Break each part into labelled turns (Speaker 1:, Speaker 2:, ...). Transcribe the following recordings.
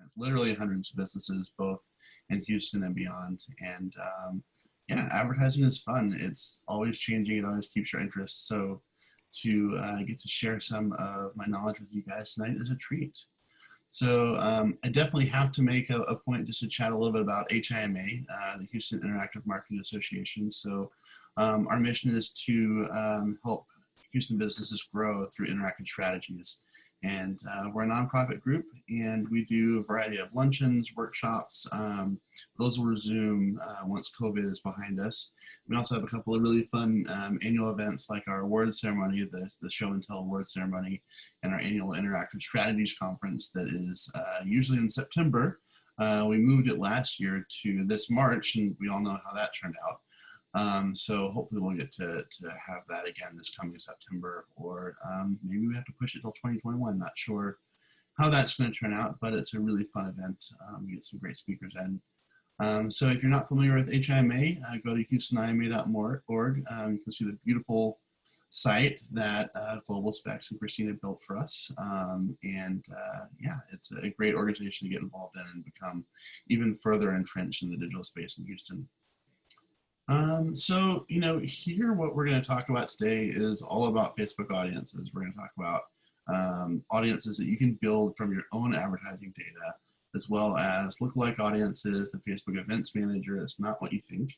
Speaker 1: clients, literally hundreds of businesses, both in Houston and beyond. And yeah, advertising is fun. It's always changing. It always keeps your interest. So to get to share some of my knowledge with you guys tonight is a treat. So I definitely have to make a point just to chat a little bit about HIMA, the Houston Interactive Marketing Association. So our mission is to help Houston businesses grow through interactive strategies. And we're a nonprofit group, and we do a variety of luncheons, workshops. Those will resume once COVID is behind us. We also have a couple of really fun annual events like our award ceremony, the Show and Tell award ceremony, and our annual Interactive Strategies Conference that is usually in September. We moved it last year to this March, and we all know how that turned out. So hopefully we'll get to have that again this coming September, or maybe we have to push it till 2021. Not sure how that's going to turn out, but it's a really fun event. We get some great speakers in. So if you're not familiar with HIMA, go to houstonima.org. You can see the beautiful site that Global Specs and Christina built for us. Yeah, it's a great organization to get involved in and become even further entrenched in the digital space in Houston. So, you know, here what we're going to talk about today is all about Facebook audiences. We're going to talk about audiences that you can build from your own advertising data, as well as lookalike audiences, the Facebook Events Manager. It's not what you think.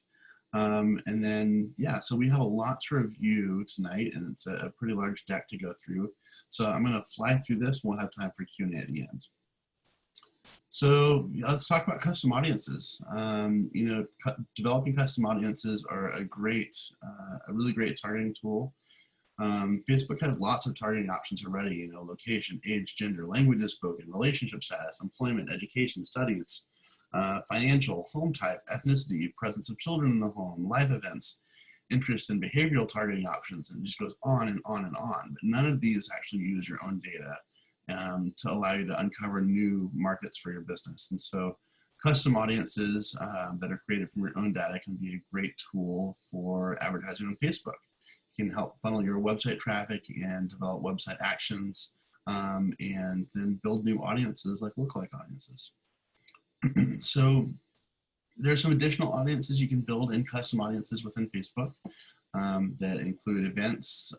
Speaker 1: And then, yeah, so we have a lot to review tonight, and it's a pretty large deck to go through. So I'm going to fly through this. We'll have time for Q&A at the end. So let's talk about custom audiences. You know, developing custom audiences are a really great targeting tool. Facebook has lots of targeting options already, you know, location, age, gender, languages spoken, relationship status, employment, education, studies, financial, home type, ethnicity, presence of children in the home, life events, interest and behavioral targeting options, and it just goes on and on and on. But none of these actually use your own data to allow you to uncover new markets for your business. And so custom audiences that are created from your own data can be a great tool for advertising on Facebook. It can help funnel your website traffic and develop website actions, and then build new audiences like lookalike audiences. So there's some additional audiences you can build in custom audiences within Facebook that include events,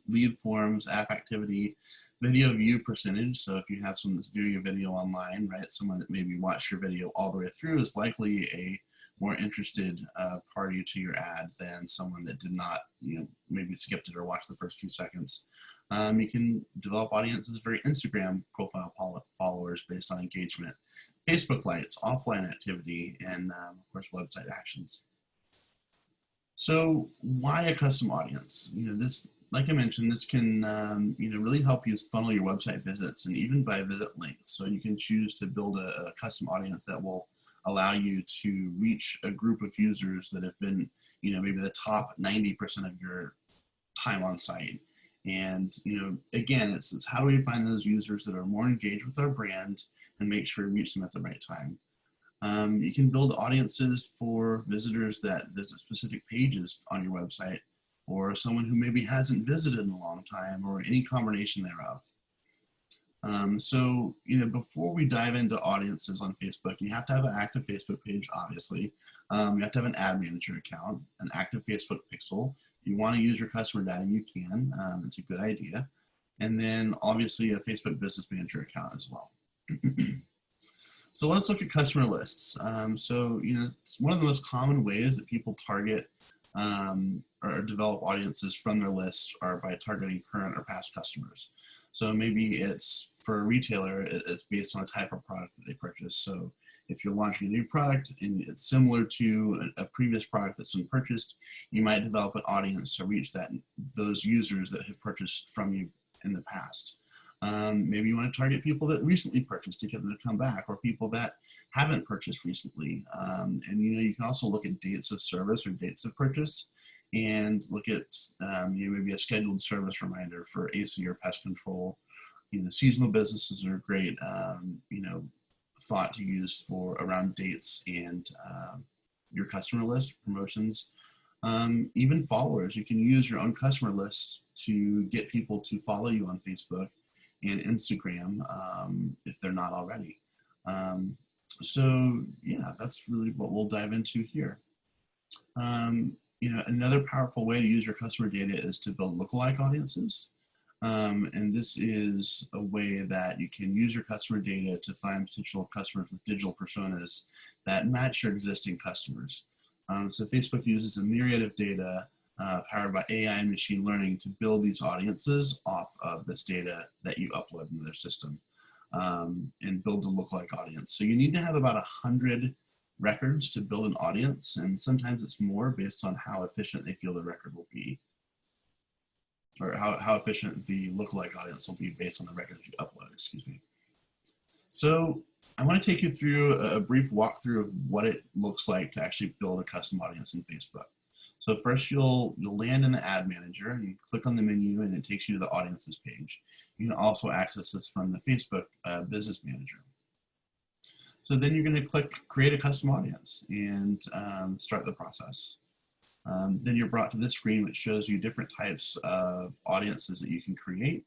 Speaker 1: lead forms, app activity, video view percentage. So if you have someone that's viewing your video online, right, someone that maybe watched your video all the way through is likely a more interested party to your ad than someone that did not, you know, maybe skipped it or watched the first few seconds. You can develop audiences for Instagram profile followers based on engagement, Facebook likes, offline activity, and of course website actions. So why a custom audience? You know, this, like I mentioned, this can you know, really help you funnel your website visits and even by visit links. So you can choose to build a custom audience that will allow you to reach a group of users that have been, you know, maybe the top 90% of your time on site. And, you know, again, it's how do we find those users that are more engaged with our brand and make sure we reach them at the right time. You can build audiences for visitors that visit specific pages on your website, or someone who maybe hasn't visited in a long time, or any combination thereof. So, you know, before we dive into audiences on Facebook, you have to have an active Facebook page, obviously. You have to have an ad manager account, an active Facebook pixel. If you want to use your customer data, you can. It's a good idea. And then obviously a Facebook Business Manager account as well. So let's look at customer lists. So, you know, it's one of the most common ways that people target or develop audiences from their lists are by targeting current or past customers. So maybe it's for a retailer, it's based on the type of product that they purchase. So if you're launching a new product and it's similar to a previous product that's been purchased, you might develop an audience to reach those users that have purchased from you in the past. Maybe you want to target people that recently purchased to get them to come back, or people that haven't purchased recently. And you know, you can also look at dates of service or dates of purchase, and look at you know, maybe a scheduled service reminder for AC or pest control. You know, seasonal businesses are great, you know, thought to use for around dates and your customer list promotions. Even followers, you can use your own customer list to get people to follow you on Facebook and Instagram if they're not already. So yeah, that's really what we'll dive into here. Another powerful way to use your customer data is to build lookalike audiences. And this is a way that you can use your customer data to find potential customers with digital personas that match your existing customers. So Facebook uses a myriad of data powered by AI and machine learning to build these audiences off of this data that you upload into their system, and builds a lookalike audience. So you need to have about 100 records to build an audience, and sometimes it's more based on how efficient they feel the record will be, or how efficient the lookalike audience will be based on the records you upload, excuse me. So I want to take you through a brief walkthrough of what it looks like to actually build a custom audience in Facebook. So first you'll land in the ad manager and you click on the menu and it takes you to the audiences page. You can also access this from the Facebook business manager. So then you're going to click create a custom audience and start the process. Then you're brought to this screen which shows you different types of audiences that you can create.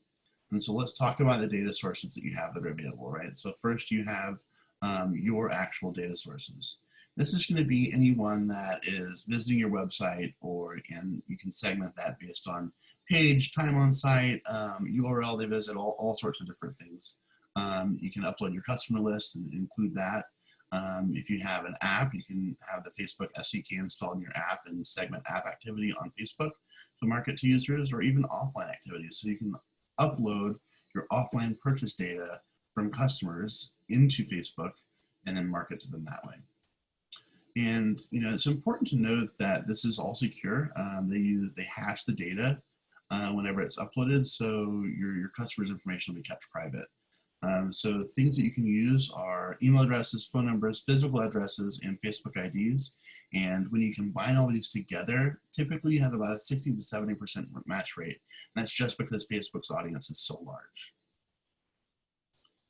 Speaker 1: And so let's talk about the data sources that you have that are available, right? So first you have your actual data sources. This is going to be anyone that is visiting your website, and you can segment that based on page, time on site, URL they visit, all sorts of different things. You can upload your customer list and include that. If you have an app, you can have the Facebook SDK installed in your app and segment app activity on Facebook to market to users, or even offline activities. So you can upload your offline purchase data from customers into Facebook and then market to them that way. And it's important to note that this is all secure. They hash the data whenever it's uploaded, so your customer's information will be kept private. So things that you can use are email addresses, phone numbers, physical addresses, and Facebook IDs. And when you combine all these together, typically you have about a 60 to 70% match rate. And that's just because Facebook's audience is so large.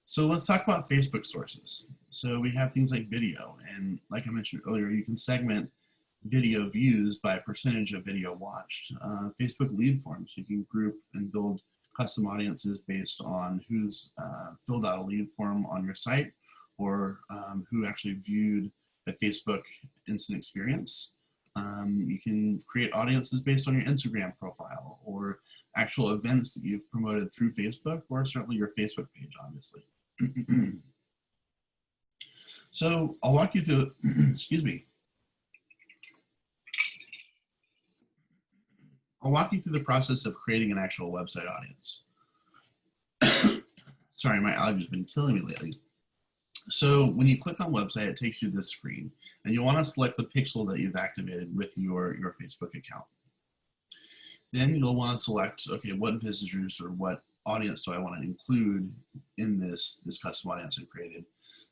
Speaker 1: So let's talk about Facebook sources. So we have things like video. And like I mentioned earlier, you can segment video views by a percentage of video watched. Facebook lead forms, you can group and build custom audiences based on who's filled out a lead form on your site, or who actually viewed a Facebook instant experience. You can create audiences based on your Instagram profile or actual events that you've promoted through Facebook, or certainly your Facebook page, obviously. So I'll walk you through, excuse me. I'll walk you through the process of creating an actual website audience. Sorry, my allergies have been killing me lately. So when you click on website, it takes you to this screen, and you'll want to select the pixel that you've activated with your Facebook account. Then you'll want to select, okay, what visitors or what audience do I want to include in this custom audience I created.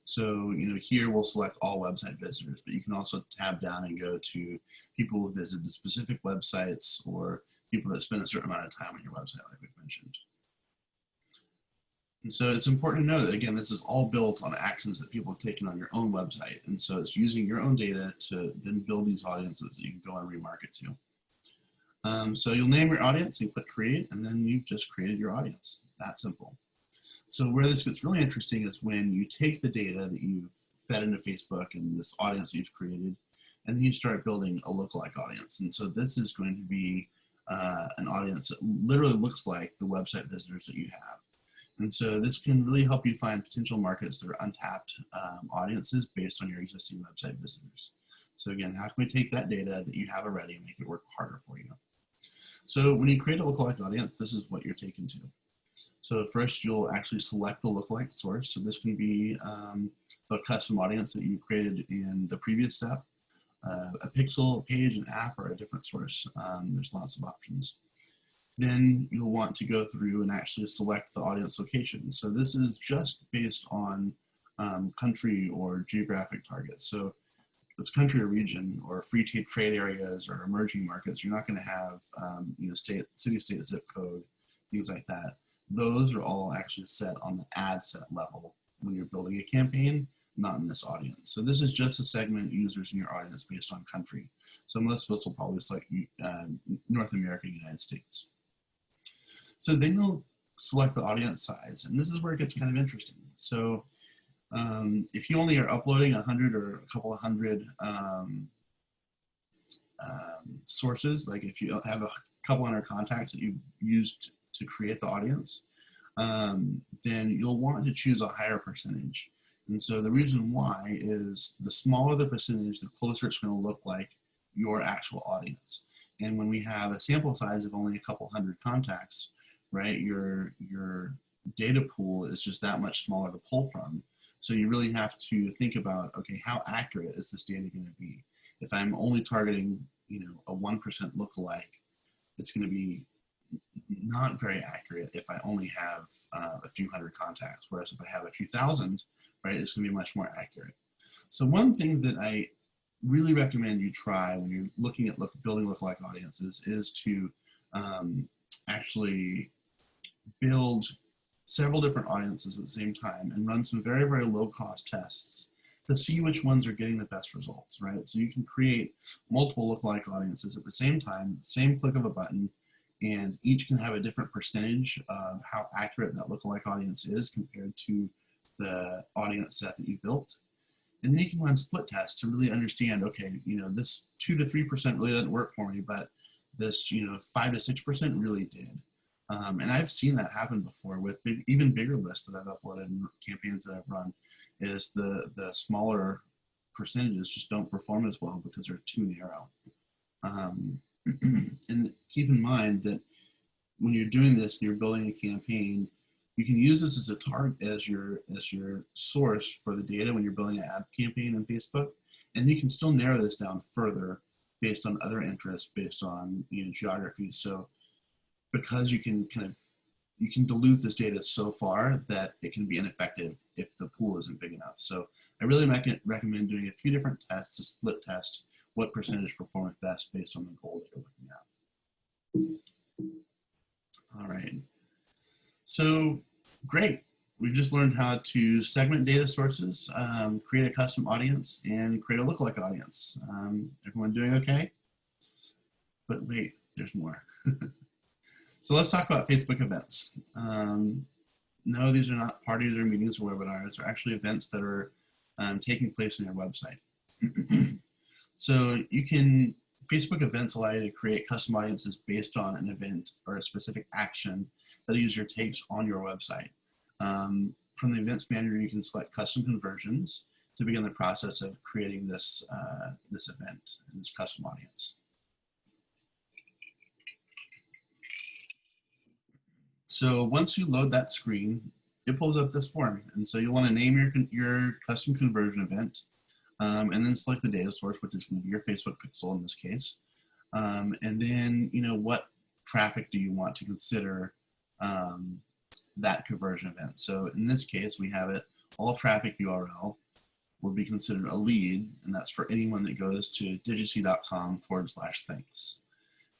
Speaker 1: So here we'll select all website visitors, but you can also tab down and go to people who visited specific websites, or people that spend a certain amount of time on your website, like we've mentioned. And so it's important to know that, again, this is all built on actions that people have taken on your own website. And so it's using your own data to then build these audiences that you can go and remarket to. So you'll name your audience and click create, and then you've just created your audience. That simple. So where this gets really interesting is when you take the data that you've fed into Facebook and this audience that you've created, and then you start building a lookalike audience. And so this is going to be an audience that literally looks like the website visitors that you have. And so this can really help you find potential markets that are untapped audiences based on your existing website visitors. So again, how can we take that data that you have already and make it work harder for you? So when you create a lookalike audience, this is what you're taken to. So first, you'll actually select the lookalike source. So this can be a custom audience that you created in the previous step, a pixel, a page, an app, or a different source. There's lots of options. Then you'll want to go through and actually select the audience location. So this is just based on country or geographic targets. So it's country or region or free trade areas or emerging markets. You're not going to have city, state, zip code, things like that. Those are all actually set on the ad set level when you're building a campaign, not in this audience. So this is just to segment users in your audience based on country. So most of us will probably select North America, United States. So then you'll select the audience size, and this is where it gets kind of interesting. So If you only are uploading 100 or a couple of hundred sources, like if you have a couple hundred contacts that you used to create the audience, then you'll want to choose a higher percentage. And so the reason why is the smaller the percentage, the closer it's going to look like your actual audience. And when we have a sample size of only a couple hundred contacts, right, your data pool is just that much smaller to pull from. So you really have to think about, okay, how accurate is this data going to be? If I'm only targeting, you know, a 1% lookalike, it's going to be not very accurate if I only have a few hundred contacts. Whereas if I have a few thousand, right, it's going to be much more accurate. So one thing that I really recommend you try when you're looking at building lookalike audiences is to actually build several different audiences at the same time and run some very, very low cost tests to see which ones are getting the best results, right? So you can create multiple lookalike audiences at the same time, same click of a button, and each can have a different percentage of how accurate that lookalike audience is compared to the audience set that you built. And then you can run split tests to really understand, okay, you know, this 2 to 3% really doesn't work for me, but this, you know, 5 to 6% really did. And I've seen that happen before with even bigger lists that I've uploaded and campaigns that I've run, is the smaller percentages just don't perform as well because they're too narrow. And keep in mind that when you're doing this and you're building a campaign, you can use this as a target, as your source for the data when you're building an ad campaign on Facebook, and you can still narrow this down further based on other interests, based on, you know, geography. So because you can you can dilute this data so far that it can be ineffective if the pool isn't big enough. So I really recommend doing a few different tests to split test what percentage performs best based on the goal that you're looking at. All right. So great. We just learned how to segment data sources, create a custom audience, and create a lookalike audience. Everyone doing okay? But wait, there's more. So let's talk about Facebook events. No, these are not parties or meetings or webinars. They're actually events that are taking place on your website. So Facebook events allow you to create custom audiences based on an event or a specific action that a user takes on your website. From the events manager, you can select custom conversions to begin the process of creating this, this event and this custom audience. So once you load that screen, it pulls up this form. And so you want to name your custom conversion event, and then select the data source, which is going to be your Facebook pixel in this case. And then, you know, what traffic do you want to consider that conversion event? So in this case, we have it, all traffic URL will be considered a lead, and that's for anyone that goes to digiacy.com/thanks.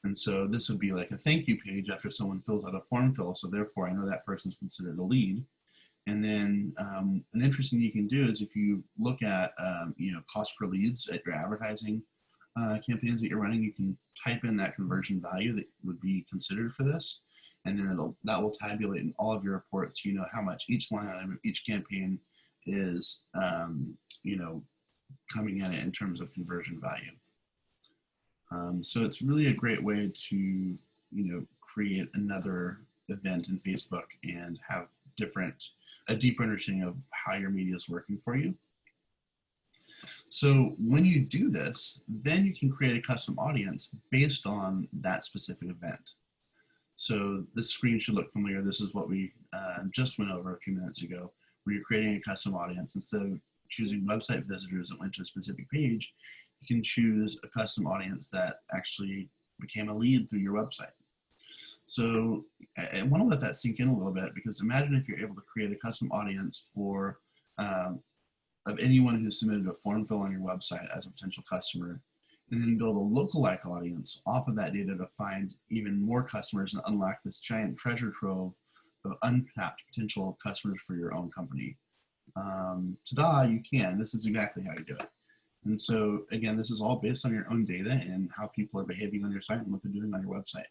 Speaker 1: And so this would be like a thank you page after someone fills out a form fill. So therefore I know that person's considered a lead. And then an interesting thing you can do is if you look at you know, cost per leads at your advertising campaigns that you're running, you can type in that conversion value that would be considered for this. And then that will tabulate in all of your reports, you know, how much each line item of each campaign is, you know, coming at it in terms of conversion value. So it's really a great way to, you know, create another event in Facebook and have a deeper understanding of how your media is working for you. So when you do this, then you can create a custom audience based on that specific event. So this screen should look familiar. This is what we just went over a few minutes ago, where you're creating a custom audience. Instead of choosing website visitors that went to a specific page, you can choose a custom audience that actually became a lead through your website. So I want to let that sink in a little bit, because imagine if you're able to create a custom audience for of anyone who submitted a form fill on your website as a potential customer, and then build a lookalike audience off of that data to find even more customers and unlock this giant treasure trove of untapped potential customers for your own company. Ta-da, you can. This is exactly how you do it. And so again, this is all based on your own data and how people are behaving on your site and what they're doing on your website.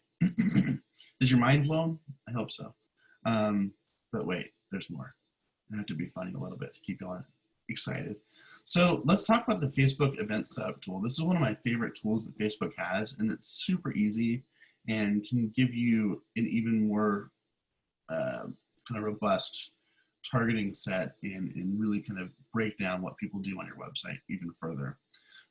Speaker 1: Is your mind blown? I hope so. But wait, there's more. I have to be funny a little bit to keep y'all excited. So let's talk about the Facebook event setup tool. This is one of my favorite tools that Facebook has, and it's super easy and can give you an even more kind of robust targeting set and really kind of break down what people do on your website even further.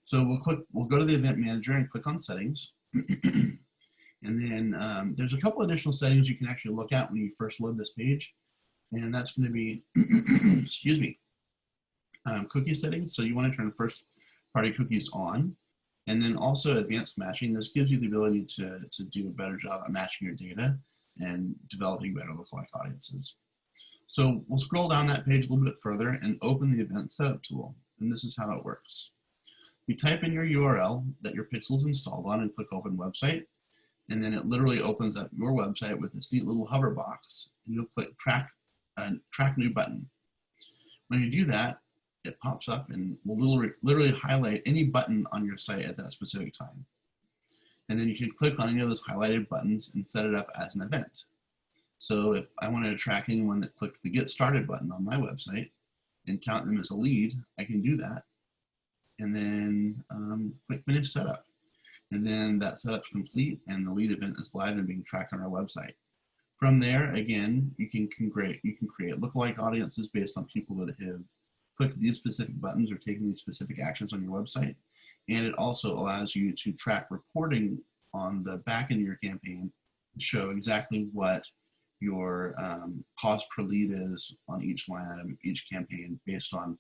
Speaker 1: So we'll go to the event manager and click on settings. And then there's a couple additional settings you can actually look at when you first load this page. And that's going to be, excuse me, cookie settings. So you want to turn first party cookies on. And then also advanced matching. This gives you the ability to do a better job at matching your data and developing better lookalike audiences. So we'll scroll down that page a little bit further and open the event setup tool. And this is how it works. You type in your URL that your pixel is installed on and click open website. And then it literally opens up your website with this neat little hover box. And you'll click track new button. When you do that, it pops up and will literally highlight any button on your site at that specific time. And then you can click on any of those highlighted buttons and set it up as an event. So if I wanted to track anyone that clicked the Get Started button on my website and count them as a lead, I can do that. And then click Finish Setup. And then that setup's complete and the lead event is live and being tracked on our website. From there, again, you can create lookalike audiences based on people that have clicked these specific buttons or taken these specific actions on your website. And it also allows you to track reporting on the back end of your campaign to show exactly what your cost per lead is on each line item, each campaign based on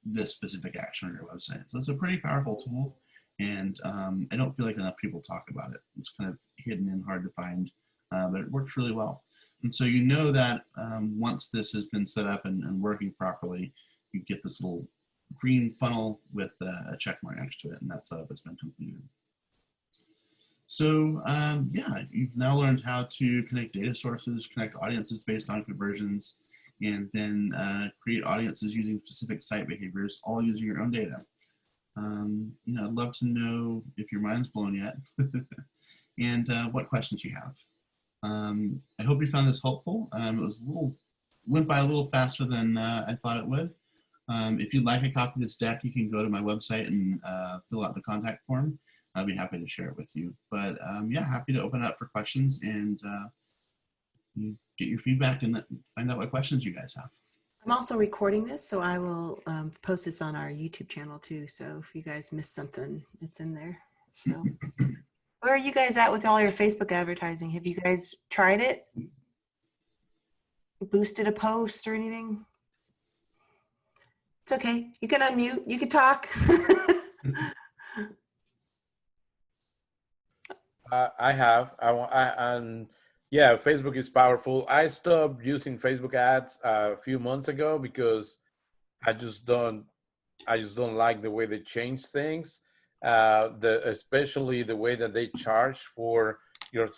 Speaker 1: this specific action on your website. So it's a pretty powerful tool. And I don't feel like enough people talk about it. It's kind of hidden and hard to find, but it works really well. And so you know that once this has been set up and working properly, you get this little green funnel with a check mark next to it, and that setup has been completed. So yeah, you've now learned how to connect data sources, connect audiences based on conversions, and then create audiences using specific site behaviors, all using your own data. You know, I'd love to know if your mind's blown yet and what questions you have. I hope you found this helpful. It went by a little faster than I thought it would. If you'd like a copy of this deck, you can go to my website and fill out the contact form. I'll be happy to share it with you. But yeah, happy to open up for questions and get your feedback and find out what questions you guys have.
Speaker 2: I'm also recording this, so I will post this on our YouTube channel too. So if you guys missed something, it's in there. So where are you guys at with all your Facebook advertising? Have you guys tried it? Boosted a post or anything? It's okay. You can unmute. You can talk.
Speaker 3: I have. And yeah, Facebook is powerful. I stopped using Facebook ads a few months ago because I just don't like the way they change things. Especially the way that they charge for your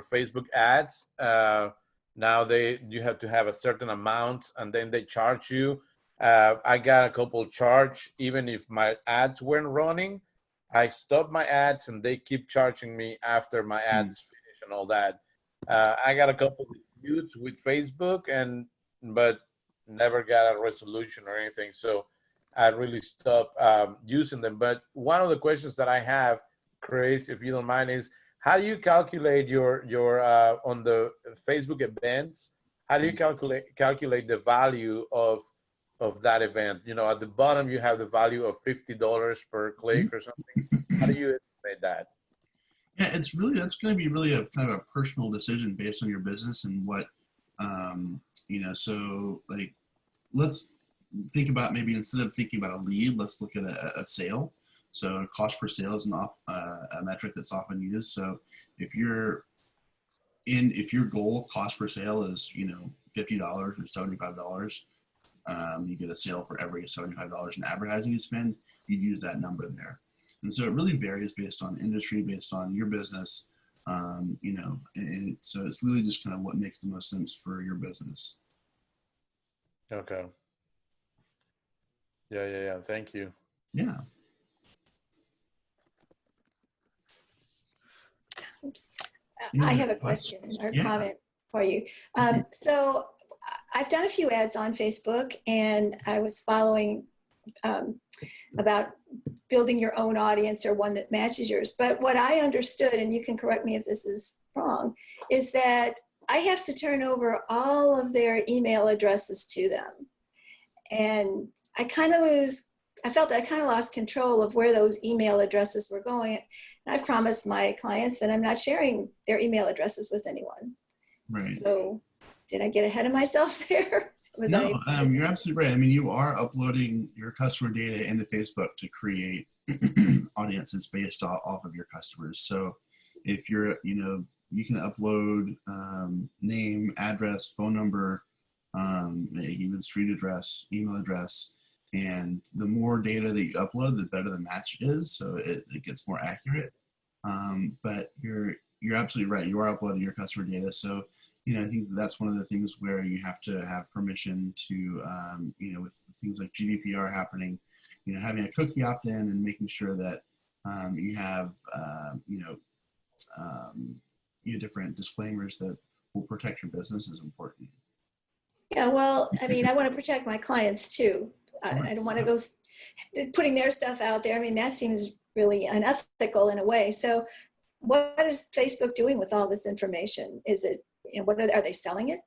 Speaker 3: Facebook ads. Now you have to have a certain amount, and then they charge you. I got a couple charge even if my ads weren't running. I stopped my ads and they keep charging me after my ads finish and all that. I got a couple of disputes with Facebook, but never got a resolution or anything. So I really stopped using them. But one of the questions that I have, Chris, if you don't mind, is how do you calculate your on the Facebook events? How do you calculate the value of that event? You know, at the bottom you have the value of $50 per click or something. How do you estimate that?
Speaker 1: Yeah, that's going to be really a kind of a personal decision based on your business and what, you know, so like, let's think about maybe instead of thinking about a lead, let's look at a sale. So cost per sale is a metric that's often used. So if your goal cost per sale is, you know, $50 or $75, you get a sale for every $75 in advertising you spend, you use that number there. And so it really varies based on industry, based on your business, you know, and so it's really just kind of what makes the most sense for your business.
Speaker 3: Okay. Yeah. Thank you.
Speaker 1: Yeah.
Speaker 4: I have a question or comment for you. So I've done a few ads on Facebook, and I was following about building your own audience or one that matches yours. But what I understood, and you can correct me if this is wrong, is that I have to turn over all of their email addresses to them. And I felt I kind of lost control of where those email addresses were going. And I've promised my clients that I'm not sharing their email addresses with anyone.
Speaker 1: Right.
Speaker 4: So did I get ahead of myself there?
Speaker 1: No, you're absolutely right. I mean, you are uploading your customer data into Facebook to create audiences based off of your customers. So if you're, you can upload name, address, phone number, even street address, email address, and the more data that you upload, the better the match is. So it gets more accurate. But you're absolutely right. You are uploading your customer data. So, I think that's one of the things where you have to have permission to, with things like GDPR happening, having a cookie opt-in and making sure that you have, different disclaimers that will protect your business is important.
Speaker 4: Yeah, well, I mean, I want to protect my clients too. I don't want to go putting their stuff out there. I mean, that seems really unethical in a way. So what is Facebook doing with all this information? Is it, are they selling it?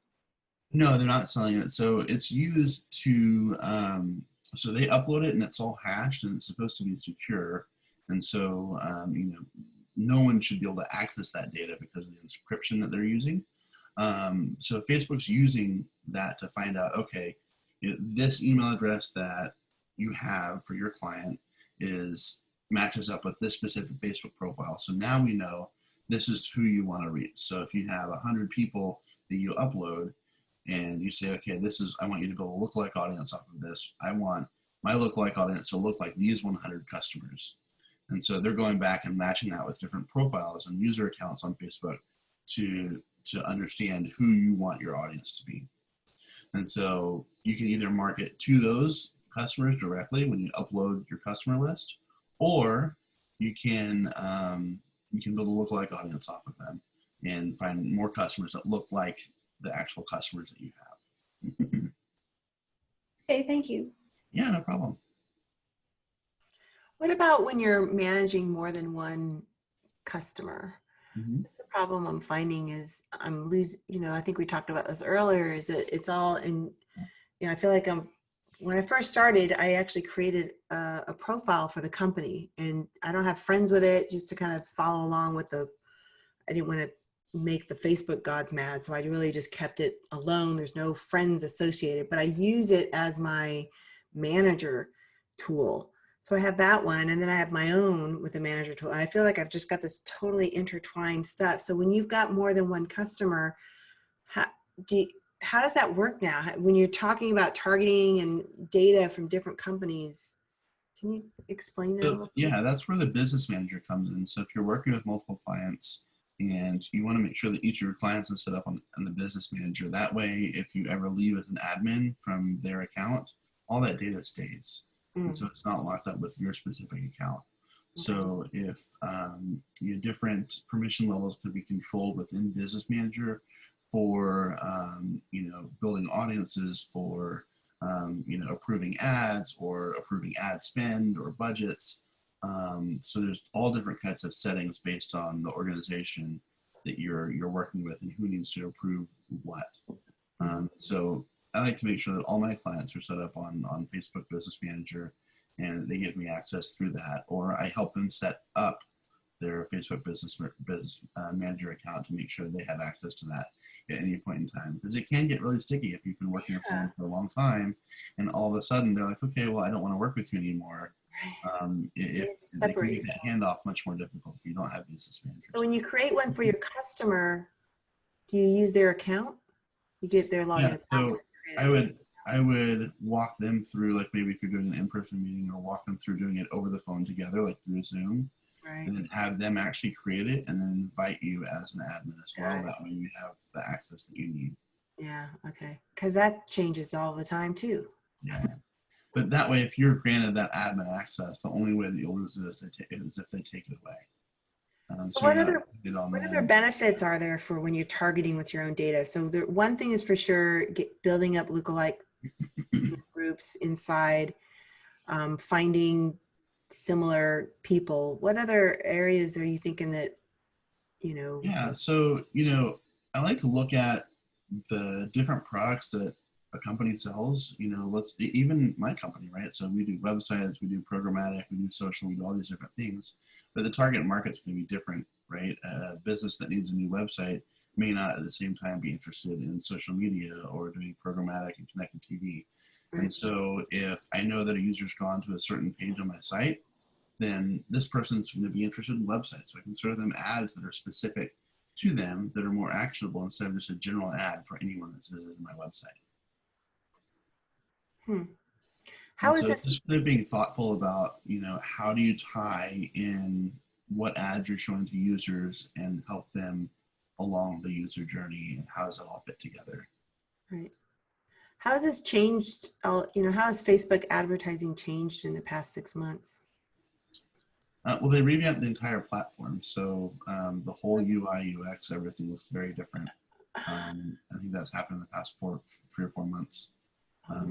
Speaker 1: No, they're not selling it. So it's used to, so they upload it and it's all hashed and it's supposed to be secure. And so, no one should be able to access that data because of the encryption that they're using. So Facebook's using that to find out, okay, this email address that you have for your client matches up with this specific Facebook profile. So now we know this is who you want to reach. So if you have 100 people that you upload and you say, okay, I want you to build a lookalike audience off of this. I want my lookalike audience to look like these 100 customers. And so they're going back and matching that with different profiles and user accounts on Facebook to understand who you want your audience to be. And so you can either market to those customers directly when you upload your customer list, or you can build a lookalike audience off of them and find more customers that look like the actual customers that you have.
Speaker 4: Okay, thank you.
Speaker 1: Yeah, no problem.
Speaker 2: What about when you're managing more than one customer?
Speaker 1: Mm-hmm.
Speaker 2: That's the problem I'm finding is I'm losing, I think we talked about this earlier, is that it's all in, I feel like when I first started, I actually created a profile for the company and I don't have friends with it just to kind of follow along with I didn't want to make the Facebook gods mad. So I really just kept it alone. There's no friends associated, but I use it as my manager tool. So I have that one, and then I have my own with the manager tool. And I feel like I've just got this totally intertwined stuff. So when you've got more than one customer, how does that work now? When you're talking about targeting and data from different companies, can you explain that a little bit?
Speaker 1: Yeah, that's where the business manager comes in. So if you're working with multiple clients and you want to make sure that each of your clients is set up on the business manager, that way, if you ever leave as an admin from their account, all that data stays. And so it's not locked up with your specific account. So if different permission levels could be controlled within Business Manager for building audiences, for approving ads or approving ad spend or budgets. So there's all different kinds of settings based on the organization that you're working with and who needs to approve what. So I like to make sure that all my clients are set up on Facebook Business Manager and they give me access through that, or I help them set up their Facebook Business Manager account to make sure they have access to that at any point in time. Because it can get really sticky if you've been working with someone for a long time and all of a sudden they're like, okay, well, I don't want to work with you anymore. If they can make that handoff much more difficult if you don't have business managers.
Speaker 2: So when you create one for your customer, do you use their account? You get their login and password.
Speaker 1: So I would walk them through, like maybe if you're doing an in-person meeting, or walk them through doing it over the phone together, like through Zoom,
Speaker 2: right,
Speaker 1: and then have them actually create it and then invite you as an admin as well. That way you have the access that you need.
Speaker 2: Yeah, okay. Because that changes all the time too.
Speaker 1: Yeah. But that way, if you're granted that admin access, the only way that you'll lose it is if they take it away.
Speaker 2: So
Speaker 1: So you're not dependent on
Speaker 2: what other
Speaker 1: them.
Speaker 2: benefits are there for when you're targeting with your own data? So one thing is for sure, building up lookalike groups inside, finding similar people. What other areas are you thinking that, you know?
Speaker 1: Yeah, so I like to look at the different products that a company sells. Even my company, right? So we do websites, we do programmatic, we do social, we do all these different things, but the target market's going to be different, right? A business that needs a new website may not at the same time be interested in social media or doing programmatic and connected TV.
Speaker 2: Right.
Speaker 1: And so if I know that a user's gone to a certain page on my site, then this person's going to be interested in websites. So I can serve them ads that are specific to them, that are more actionable, instead of just a general ad for anyone that's visited my website.
Speaker 2: How
Speaker 1: And
Speaker 2: is
Speaker 1: so
Speaker 2: this?
Speaker 1: just kind of being thoughtful about, how do you tie in what ads you're showing to users and help them along the user journey, and how does it all fit together?
Speaker 2: Right. How has this changed? How has Facebook advertising changed in the past 6 months?
Speaker 1: Well, they revamped the entire platform. So the whole UI, UX, everything looks very different. I think that's happened in the past 3 or 4 months.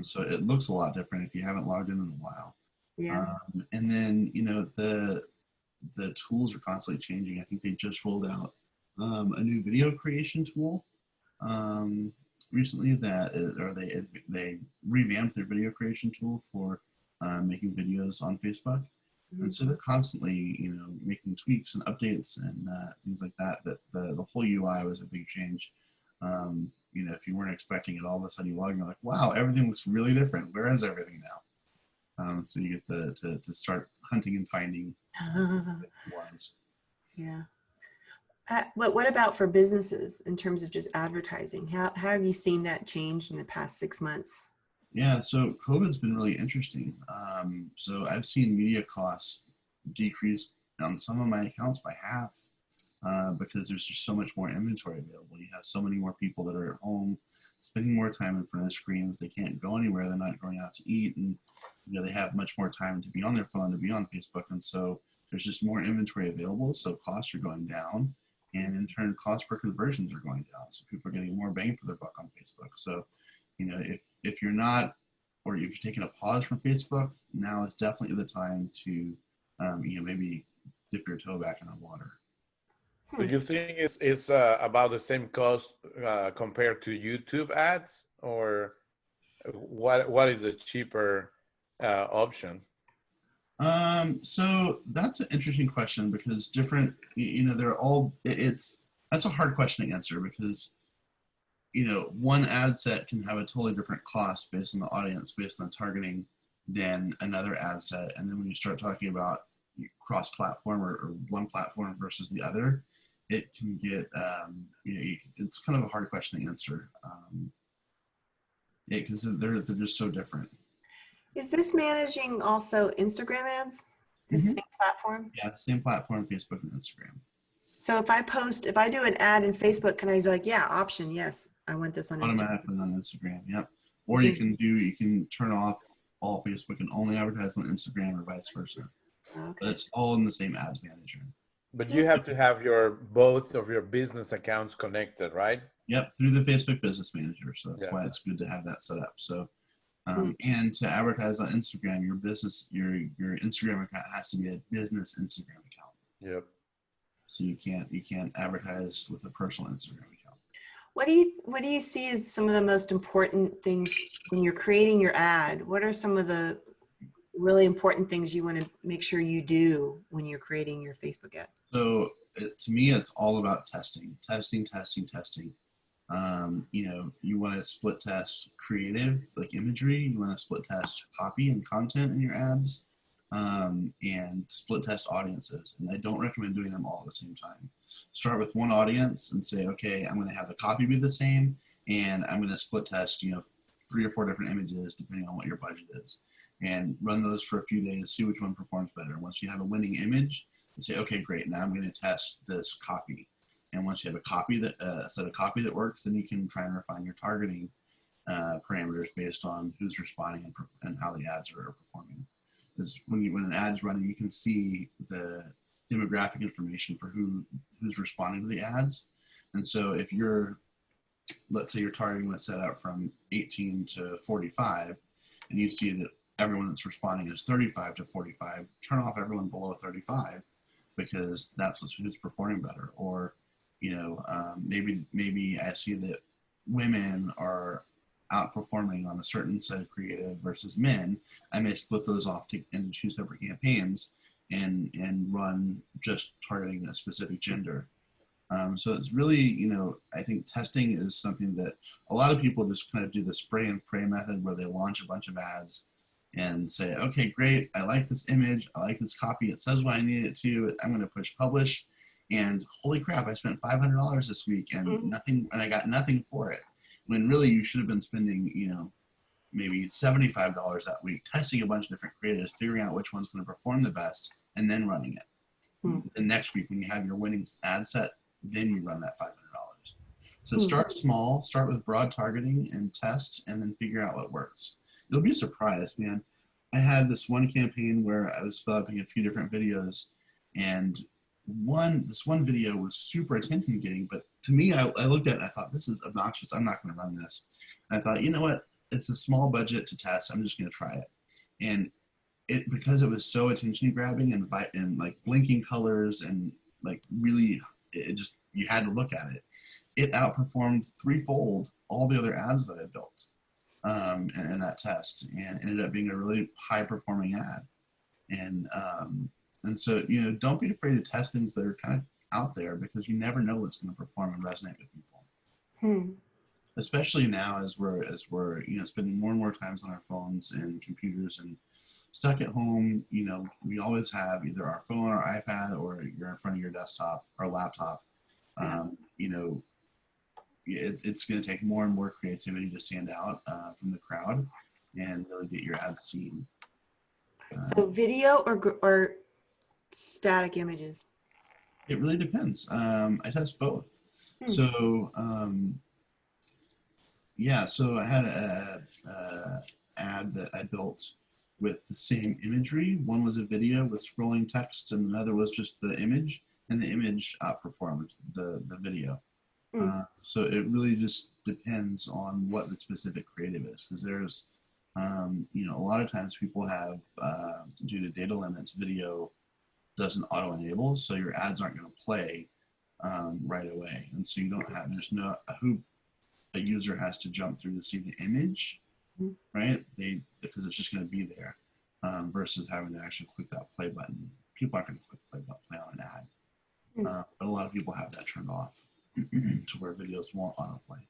Speaker 1: So it looks a lot different if you haven't logged in a while.
Speaker 2: Yeah.
Speaker 1: And then, the tools are constantly changing. I think they just rolled out a new video creation tool recently they revamped their video creation tool for making videos on Facebook. And so they're constantly, making tweaks and updates and things like that. But the whole UI was a big change. If you weren't expecting it, all of a sudden you log in, you're like, wow, everything looks really different. Where is everything now? So you get to start hunting and finding what it was.
Speaker 2: Yeah. But what about for businesses in terms of just advertising? How have you seen that change in the past 6 months?
Speaker 1: Yeah, so COVID's been really interesting. So I've seen media costs decrease on some of my accounts by half because there's just so much more inventory available. You have so many more people that are at home, spending more time in front of screens. They can't go anywhere. They're not going out to eat, and they have much more time to be on their phone, to be on Facebook, and so there's just more inventory available. So costs are going down, and in turn, cost per conversions are going down. So people are getting more bang for their buck on Facebook. So if you're not, or if you're taking a pause from Facebook, now is definitely the time to maybe dip your toe back in the water.
Speaker 3: Do you think it's about the same cost compared to YouTube ads, or what is a cheaper option?
Speaker 1: So that's an interesting question, because they're all, that's a hard question to answer, because one ad set can have a totally different cost based on the audience, based on targeting, than another ad set. And then when you start talking about cross-platform or one platform versus the other, it can get, it's kind of a hard question to answer. Because they're just so different.
Speaker 2: Is this managing also Instagram ads? The same platform?
Speaker 1: Yeah, same platform, Facebook and Instagram.
Speaker 2: So if I do an ad in Facebook, can I be like, yeah, option, yes, I want this on Instagram?
Speaker 1: Automatically on Instagram, yep. Or you can turn off all Facebook and only advertise on Instagram, or vice versa.
Speaker 2: Okay.
Speaker 1: But it's all in the same ads manager.
Speaker 3: But you have to have both of your business accounts connected, right?
Speaker 1: Yep, through the Facebook Business Manager. So that's
Speaker 3: Yeah.
Speaker 1: why it's good to have that set up. So, and to advertise on Instagram, your Instagram account has to be a business Instagram account.
Speaker 3: Yep.
Speaker 2: So
Speaker 1: you can't advertise with a personal Instagram account.
Speaker 2: What do you see as some of the most important things when you're creating your ad? What are some of the really important things you want to make sure you do when you're creating your Facebook ad?
Speaker 1: So to me, it's all about testing. You want to split test creative, like imagery. You want to split test copy and content in your ads, and split test audiences. And I don't recommend doing them all at the same time. Start with one audience and say, okay, I'm going to have the copy be the same, and I'm going to split test, 3 or 4 different images depending on what your budget is, and run those for a few days, see which one performs better. Once you have a winning image, you say, okay, great, now I'm going to test this copy. And once you have a set of copy that works, then you can try and refine your targeting parameters based on who's responding and how the ads are performing. Because when an ad's running, you can see the demographic information for who's responding to the ads. And so if you're, let's say your targeting was set up from 18 to 45, and you see that everyone that's responding is 35 to 45, turn off everyone below 35, because that's who's performing better. Or, maybe I see that women are outperforming on a certain set of creative versus men. I may split those off into 2 separate campaigns and run just targeting a specific gender. So it's really, I think testing is something that a lot of people just kind of do the spray and pray method, where they launch a bunch of ads and say, okay, great, I like this image, I like this copy, it says what I need it to, I'm going to push publish, and holy crap, I spent $500 this week and I got nothing for it. When really you should have been spending, maybe $75 that week testing a bunch of different creatives, figuring out which one's going to perform the best, and then running it. The next week, when you have your winning ad set, then you run that $500. So start small, start with broad targeting and test, and then figure out what works. You'll be surprised, man. I had this one campaign where I was developing a few different videos, and this one video was super attention getting, but to me, I looked at it and I thought, this is obnoxious, I'm not going to run this. And I thought, you know what, it's a small budget to test, I'm just going to try it. And because it was so attention grabbing and like blinking colors and like really, you had to look at it. It outperformed threefold all the other ads that I built in that test, and ended up being a really high performing ad. And so, don't be afraid to test things that are kind of out there, because you never know what's going to perform and resonate with people. Especially now, as we're spending more and more times on our phones and computers and stuck at home. We always have either our phone or iPad, or you're in front of your desktop or laptop. It's going to take more and more creativity to stand out from the crowd and really get your ads seen.
Speaker 2: So video or static images?
Speaker 1: It really depends. I test both. So so I had a ad that I built with the same imagery. One was a video with scrolling text, and another was just the image, and the image outperformed the video. So it really just depends on what the specific creative is, because there's a lot of times people have due to data limits, video doesn't auto enable, so your ads aren't going to play right away, and so there's no a hoop a user has to jump through to see the image, right? Because it's just going to be there, versus having to actually click that play button. People aren't going to click play on an ad, but a lot of people have that turned off to where videos won't autoplay.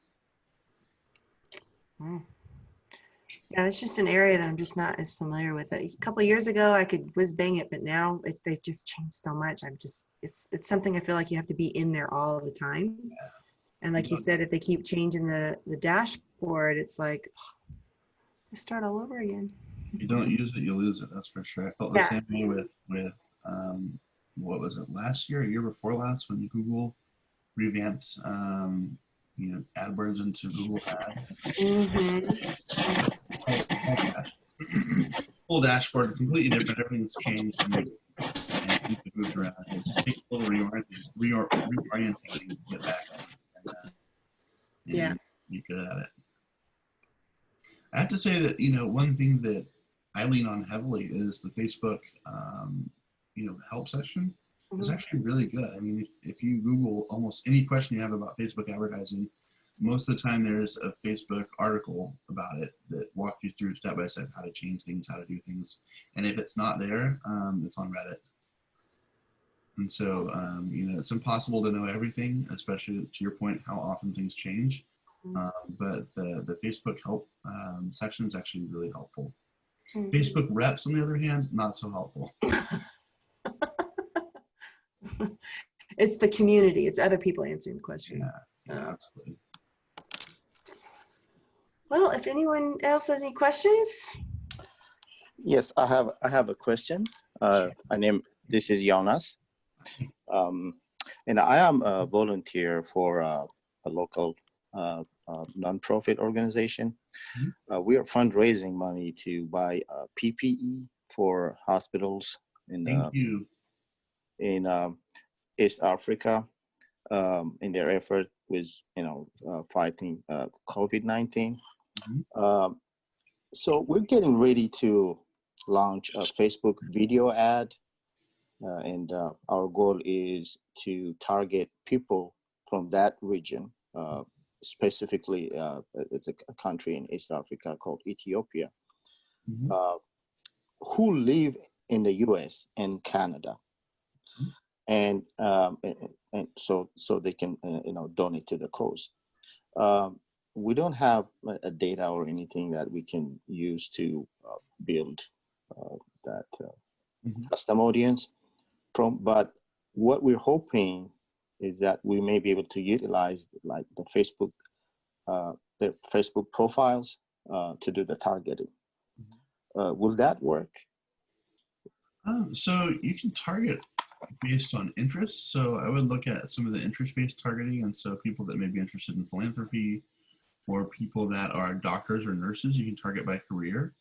Speaker 2: Yeah, it's just an area that I'm just not as familiar with. A couple of years ago, I could whiz bang it, but now they've just changed so much. It's something I feel like you have to be in there all the time. Yeah. And like you said, if they keep changing the dashboard, it's like, let's start all over again.
Speaker 1: If you don't use it, you lose it. That's for sure. I felt the same way with what was it, last year, a year before last, when Google revamped AdWords into Google Ads. Whole dashboard, completely different. Everything's changed and moved around. It just takes a little reorientating to get back and be good at it. I have to say that one thing that I lean on heavily is the Facebook help section. It's actually really good. I mean, if you Google almost any question you have about Facebook advertising, most of the time there's a Facebook article about it that walks you through step by step how to change things, how to do things. And if it's not there, it's on Reddit. And so, it's impossible to know everything, especially to your point, how often things change. But the Facebook help section is actually really helpful. Facebook reps, on the other hand, not so helpful.
Speaker 2: It's the community. It's other people answering the questions.
Speaker 1: Yeah, absolutely.
Speaker 2: Well, if anyone else has any questions.
Speaker 5: Yes, I have a question. This is Jonas. And I am a volunteer for a local nonprofit organization. We are fundraising money to buy PPE for hospitals.
Speaker 1: Thank you.
Speaker 5: in East Africa in their effort with fighting COVID-19. So we're getting ready to launch a Facebook video ad, and our goal is to target people from that region. Specifically, it's a country in East Africa called Ethiopia, who live in the U.S. and Canada, and so they can donate to the cause. We don't have a data or anything that we can use to build that custom audience from, but what we're hoping is that we may be able to utilize like the Facebook profiles to do the targeting. Will that work?
Speaker 1: So you can target based on interests. So I would look at some of the interest-based targeting, and so people that may be interested in philanthropy, or people that are doctors or nurses, you can target by career.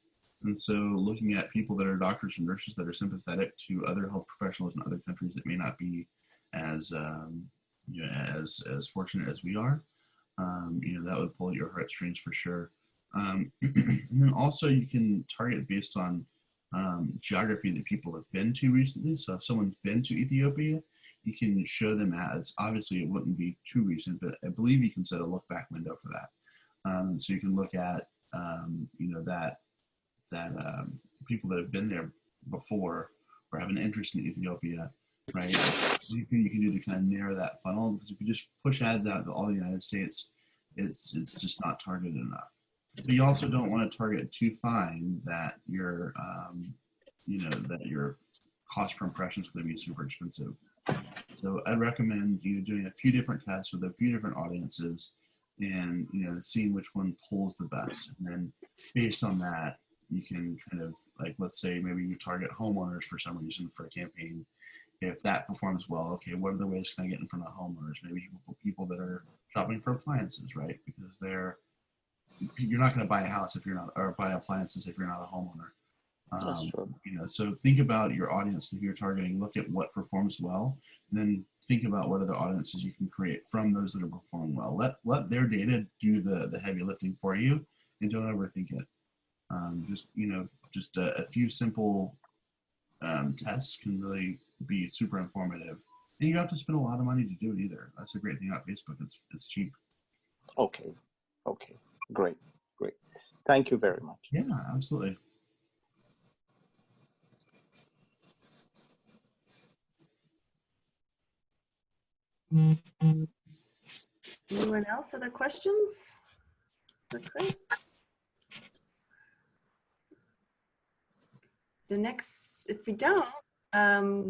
Speaker 1: And so looking at people that are doctors and nurses that are sympathetic to other health professionals in other countries that may not be as as fortunate as we are, that would pull at your heartstrings for sure. And then also you can target based on geography that people have been to recently. So if someone's been to Ethiopia, you can show them ads. Obviously, it wouldn't be too recent, but I believe you can set a look back window for that. So you can look at that people that have been there before or have an interest in Ethiopia, right? You can do to kind of narrow that funnel, because if you just push ads out to all the United States, it's just not targeted enough. But you also don't want to target too fine that your that your cost per impression is going to be super expensive. So I'd recommend doing a few different tests with a few different audiences, and seeing which one pulls the best. And then based on that, you can kind of, like, let's say maybe you target homeowners for some reason for a campaign. If that performs well, okay, what other ways can I get in front of homeowners? Maybe people that are shopping for appliances, right? Because you're not going to buy a house if you're not, or buy appliances if you're not a homeowner.
Speaker 5: That's true.
Speaker 1: So think about your audience that you're targeting, look at what performs well, and then think about what other audiences you can create from those that are performing well. Let their data do the heavy lifting for you, and don't overthink it. Just a few simple tests can really be super informative, and you don't have to spend a lot of money to do it either. That's a great thing about Facebook. It's cheap.
Speaker 5: Okay, great. Thank you very much.
Speaker 1: Yeah, absolutely.
Speaker 2: Anyone else? Other questions for Chris? If we don't,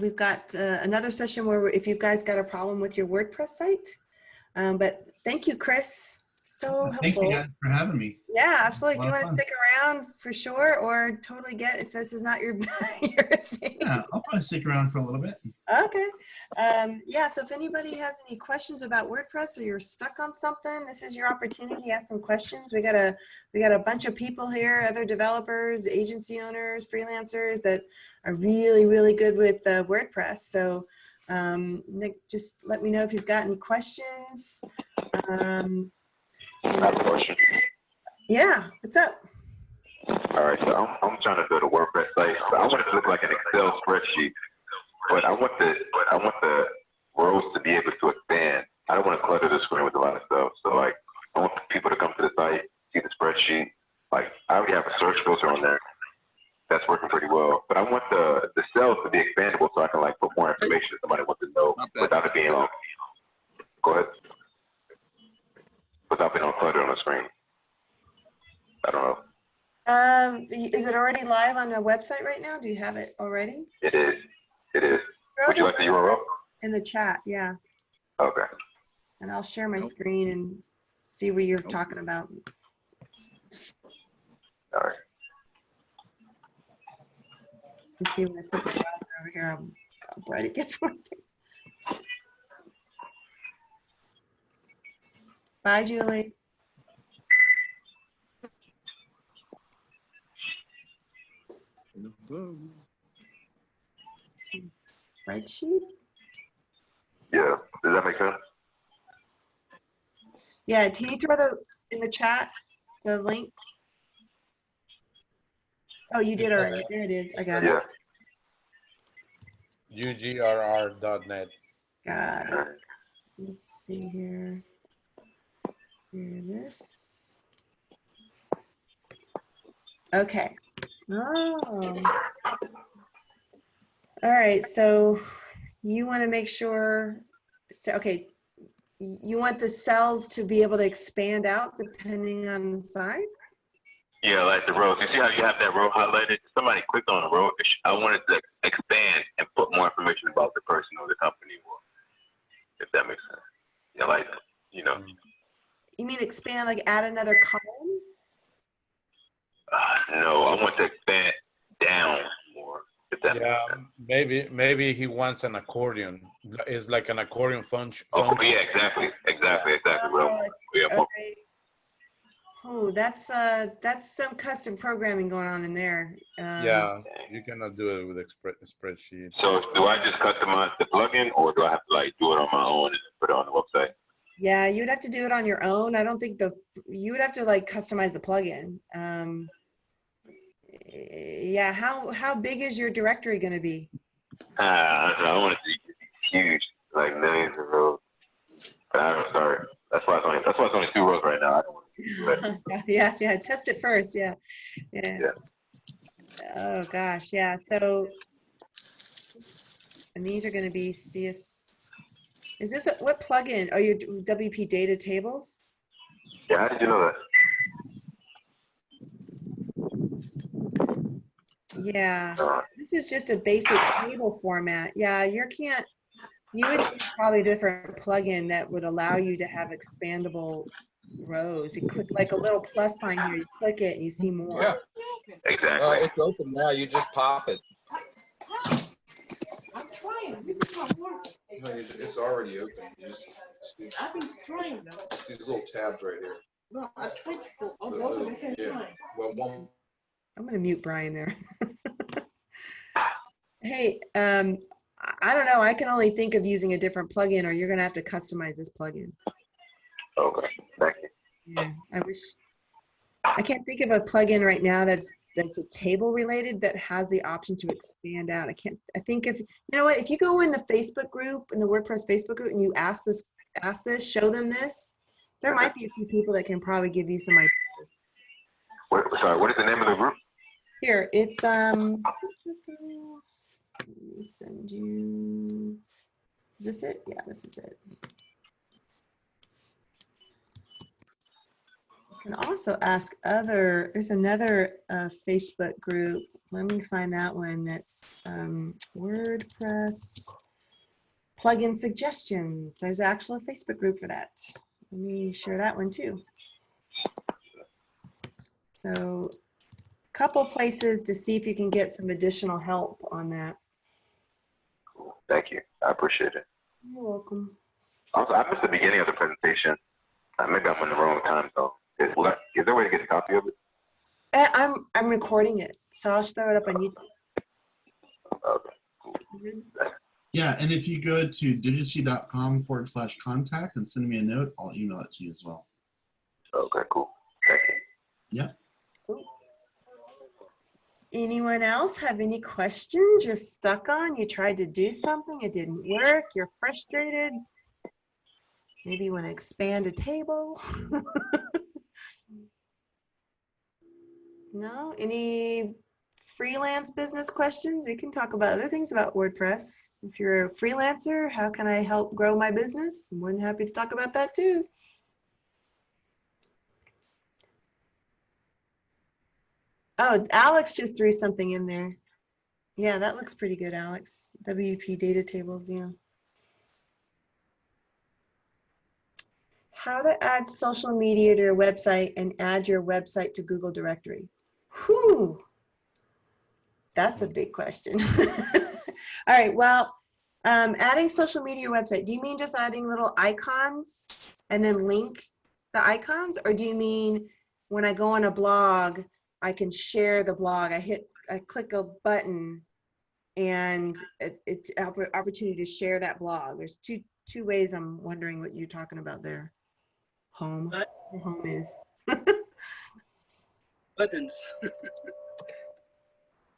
Speaker 2: we've got another session where if you guys got a problem with your WordPress site. But thank you, Chris. So helpful.
Speaker 1: Thank you guys for having me.
Speaker 2: Yeah, absolutely. If you want to
Speaker 1: Fun.
Speaker 2: stick around, for sure, or totally get if this is not your, your thing.
Speaker 1: Yeah, I'll probably stick around for a little bit.
Speaker 2: Okay. Yeah, so if anybody has any questions about WordPress, or you're stuck on something, this is your opportunity to ask some questions. We got a bunch of people here, other developers, agency owners, freelancers that are really, really good with WordPress. So Nick, just let me know if you've got any questions.
Speaker 6: I have a question.
Speaker 2: Yeah, what's up?
Speaker 6: All right, so I'm trying to build a WordPress site. So I want it to look like an Excel spreadsheet, but I want the rows to be able to expand. I don't want to clutter the screen with a lot of stuff. So like, I want people to come to the site, see the spreadsheet. Like, I already have a search filter on there that's working pretty well, but I want the cells to be expandable so I can like put more information if somebody wants to know without it being long. Go ahead. Without being cluttered on the screen. I don't know.
Speaker 2: Is it already live on the website right now? Do you have it already?
Speaker 6: It is. Would you like the URL?
Speaker 2: In the chat, yeah.
Speaker 6: Okay.
Speaker 2: And I'll share my screen and see what you're talking about.
Speaker 6: All right.
Speaker 2: Let's see when I put the browser over here, how bright it gets. Bye, Julie. spreadsheet?
Speaker 6: Yeah. Does that make sense?
Speaker 2: Yeah, can you throw in the chat the link? Oh, you did already. There it is. I got
Speaker 6: Yeah.
Speaker 2: it.
Speaker 3: UGRR.net.
Speaker 2: Got it. Let's see here. Here it is. Okay. Oh. All right. So you want to make sure. So okay. You want the cells to be able to expand out depending on the size?
Speaker 6: Yeah, like the rows. You see how you have that row highlighted? Somebody clicked on the row. I wanted to expand and put more information about the person or the company, or if that makes sense. Yeah, like, you know.
Speaker 2: You mean expand, like add another column?
Speaker 6: No, I want to expand down more. If that makes sense.
Speaker 3: Maybe he wants an accordion. It's like an accordion function.
Speaker 6: Oh, yeah, exactly, bro. Yeah,
Speaker 2: Okay. Oh, that's some custom programming going on in there.
Speaker 3: Yeah, you cannot do it with a spreadsheet.
Speaker 6: So do I just customize the plugin, or do I have to like do it on my own and put it on the website?
Speaker 2: Yeah, you'd have to do it on your own. I don't think you would have to like customize the plugin. Yeah, how big is your directory going to be?
Speaker 6: I want it to be huge, like millions of rows. But I'm sorry. That's why it's only 2 rows right now. I don't want to do it.
Speaker 2: Yeah, test it first. Yeah. Oh gosh, yeah. So, and these are going to be CS. Is this what plugin? Oh, your WP data tables?
Speaker 6: Yeah, how did you know that?
Speaker 2: Yeah, this is just a basic table format. Yeah, you would need probably a different plugin that would allow you to have expandable rows. You click like a little plus sign here, you click it and you see more.
Speaker 7: Yeah.
Speaker 6: Exactly.
Speaker 7: It's open now. You just pop it.
Speaker 8: I'm trying.
Speaker 7: No, it's already open.
Speaker 8: I've been trying though.
Speaker 7: These little tabs right here.
Speaker 8: No, I tried to both at the same time.
Speaker 7: Well, one.
Speaker 2: I'm gonna mute Brian there. Hey, I don't know. I can only think of using a different plugin, or you're gonna have to customize this plugin.
Speaker 6: Okay, thank you.
Speaker 2: Yeah, I can't think of a plugin right now that's a table related that has the option to expand out. I think if, you know what, if you go in the Facebook group, in the WordPress Facebook group, and you ask this, show them this, there might be a few people that can probably give you some ideas.
Speaker 6: Sorry, what is the name of the group?
Speaker 2: Here, it's, let me send you, is this it? Yeah, this is it. You can also ask there's another Facebook group. Let me find that one. That's WordPress plugin suggestions. There's actually a Facebook group for that. Let me share that one too. So a couple places to see if you can get some additional help on that.
Speaker 6: Cool. Thank you. I appreciate it.
Speaker 2: You're welcome.
Speaker 6: Also, I missed the beginning of the presentation. Maybe I'm in the wrong time though. Is there a way to get a copy of it?
Speaker 2: I'm recording it, so I'll throw it up on YouTube.
Speaker 6: Okay, cool.
Speaker 1: Yeah, and if you go to digiacy.com/contact and send me a note, I'll email it to you as well.
Speaker 6: Okay, cool. Thank you.
Speaker 1: Yeah.
Speaker 2: Cool. Anyone else have any questions you're stuck on? You tried to do something, it didn't work, you're frustrated. Maybe you want to expand a table. No? Any freelance business questions? We can talk about other things about WordPress. If you're a freelancer, how can I help grow my business? I'm more than happy to talk about that too. Oh, Alex just threw something in there. Yeah, that looks pretty good, Alex. WP data tables, yeah. How to add social media to your website and add your website to Google directory. Whew, that's a big question. All right, well, adding social media to your website, do you mean just adding little icons and then link the icons? Or do you mean when I go on a blog, I can share the blog, I click a button and it's opportunity to share that blog. There's two ways. I'm wondering what you're talking about there. Home. Your home is.
Speaker 9: Buttons.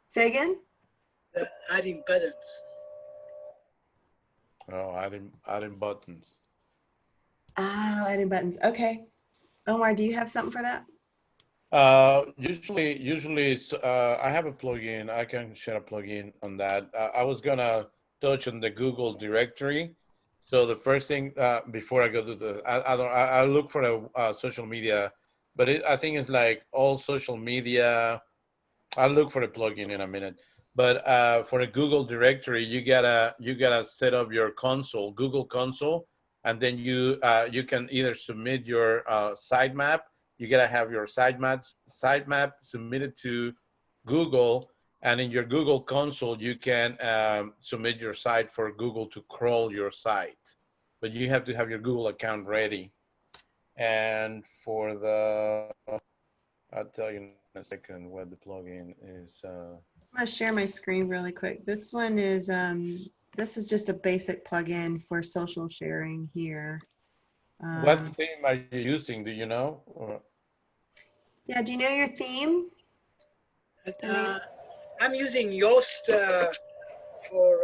Speaker 2: Say again?
Speaker 9: Adding buttons.
Speaker 3: Oh, adding buttons.
Speaker 2: Oh, adding buttons. Okay. Omar, do you have something for that?
Speaker 3: Usually, I have a plugin. I can share a plugin on that. I was gonna touch on the Google directory. So the first thing before I go to the, I look for a social media, but I think it's like all social media. I'll look for the plugin in a minute. But for a Google directory, you gotta set up your console, Google console, and then you can either submit your sitemap. You gotta have your sitemap submitted to Google, and in your Google console, you can submit your site for Google to crawl your site. But you have to have your Google account ready. And for the, I'll tell you in a second what the plugin is.
Speaker 2: I'm gonna share my screen really quick. This one is this is just a basic plugin for social sharing here.
Speaker 3: What theme are you using? Do you know? Or?
Speaker 2: Yeah, do you know your theme?
Speaker 9: I'm using Yoast for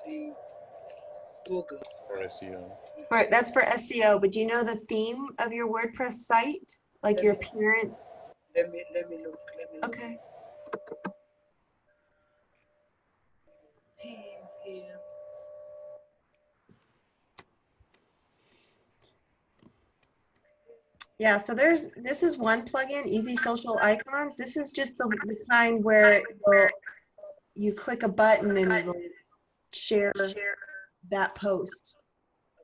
Speaker 9: the Google.
Speaker 3: For SEO.
Speaker 2: Right, that's for SEO, but do you know the theme of your WordPress site? Like your appearance?
Speaker 9: Let me look.
Speaker 2: Okay.
Speaker 9: Theme here.
Speaker 2: Yeah, so this is one plugin, Easy Social Icons. This is just the kind where you click a button and it will share that post.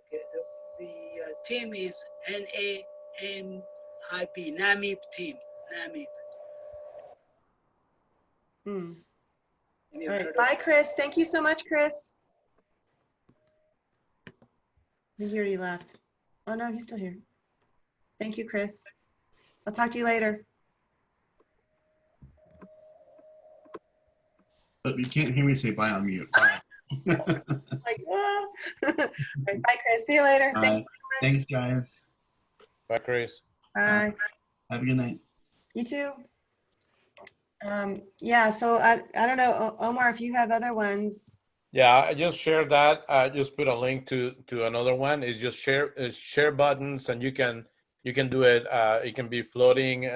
Speaker 9: Okay, the theme is NAMIP, NAMIP theme, NAMIP. All
Speaker 2: right, bye, Chris. Thank you so much, Chris. I think he already left. Oh no, he's still here. Thank you, Chris. I'll talk to you later.
Speaker 1: But you can't hear me say bye on mute. Bye.
Speaker 2: Like, ah. All right, bye, Chris. See you later.
Speaker 1: Bye.
Speaker 2: Thank you so much.
Speaker 1: Thanks, guys.
Speaker 3: Bye, Chris.
Speaker 2: Bye.
Speaker 1: Have a good night.
Speaker 2: You too. Yeah, so I don't know, Omar, if you have other ones.
Speaker 3: Yeah, I just shared that. I just put a link to another one. It's just share buttons, and you can do it. It can be floating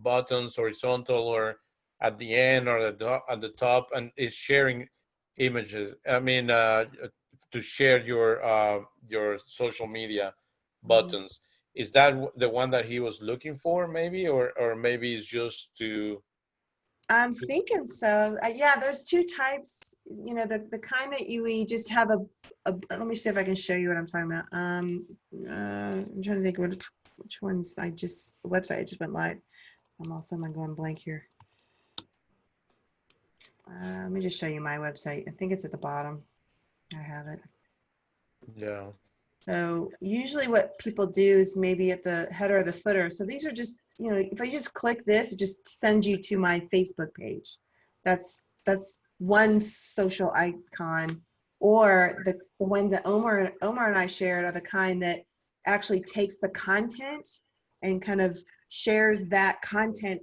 Speaker 3: buttons, horizontal, or at the end, or at the top, and it's sharing images. I mean, to share your social media buttons. Is that the one that he was looking for, maybe, or maybe it's just to?
Speaker 2: I'm thinking so. Yeah, there's two types. You know, the kind that we just have a. Let me see if I can show you what I'm talking about. I'm trying to think which ones the website I just went live. I'm all of a sudden going blank here. Let me just show you my website. I think it's at the bottom. I have it.
Speaker 3: Yeah.
Speaker 2: So usually what people do is maybe at the header or the footer. So these are just, you know, if I just click this, it just sends you to my Facebook page. That's one social icon. Or the one that Omar and I shared are the kind that actually takes the content and kind of shares that content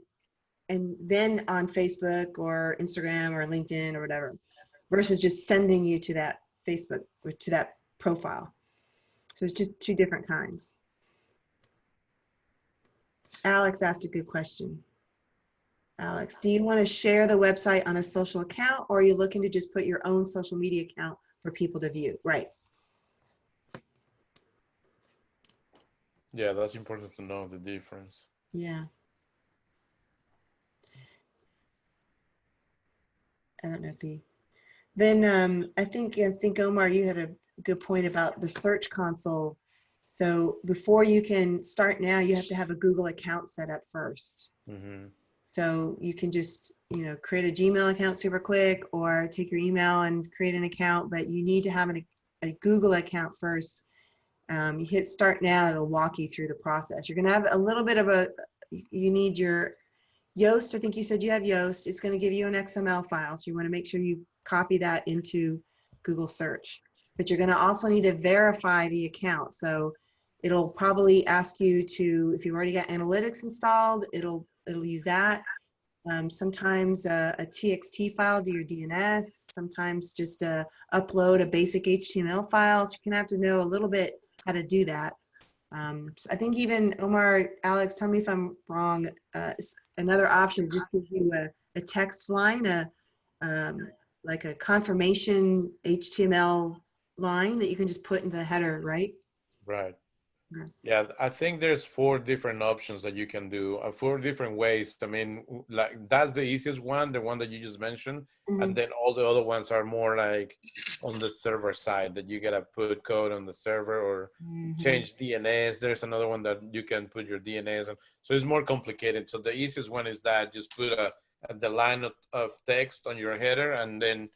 Speaker 2: and then on Facebook or Instagram or LinkedIn or whatever, versus just sending you to that Facebook or to that profile. So it's just two different kinds. Alex asked a good question. Alex, do you want to share the website on a social account, or are you looking to just put your own social media account for people to view? Right.
Speaker 3: Yeah, that's important to know the difference.
Speaker 2: Yeah. I don't know if he. Then I think Omar, you had a good point about the search console. So before you can start now, you have to have a Google account set up first.
Speaker 3: Mm-hmm.
Speaker 2: So you can just, you know, create a Gmail account super quick, or take your email and create an account, but you need to have a Google account first. You hit start now, it'll walk you through the process. You're going to have a little bit of you need your Yoast, I think you said you have Yoast. It's going to give you an XML file. So you want to make sure you copy that into Google search. But you're going to also need to verify the account. So it'll probably ask you to, if you've already got analytics installed, it'll use that. Sometimes a TXT file, do your DNS. Sometimes just upload a basic HTML file. So you're going to have to know a little bit how to do that. So I think even Omar, Alex, tell me if I'm wrong. Another option just gives you a text line, like a confirmation HTML line that you can just put in the header, right?
Speaker 3: Right.
Speaker 2: Yeah.
Speaker 3: Yeah, I think there's 4 different options that you can do, 4 different ways. I mean, like that's the easiest one, the one that you just mentioned, and then all the other ones are more like on the server side that you gotta put code on the server or change DNS. There's another one that you can put your DNS on, so it's more complicated. So the easiest one is that just put the line of text on your header and then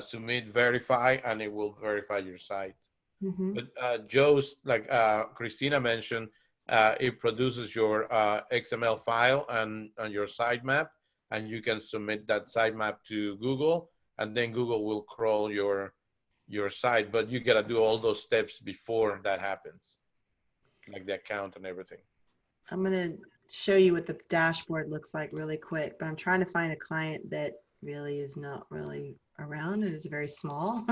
Speaker 3: submit verify, and it will verify your site. But Joe's, like Christina mentioned, it produces your XML file and your sitemap, and you can submit that sitemap to Google, and then Google will crawl your site. But you gotta do all those steps before that happens, like the account and everything.
Speaker 2: I'm gonna show you what the dashboard looks like really quick, but I'm trying to find a client that really is not really around and is very small.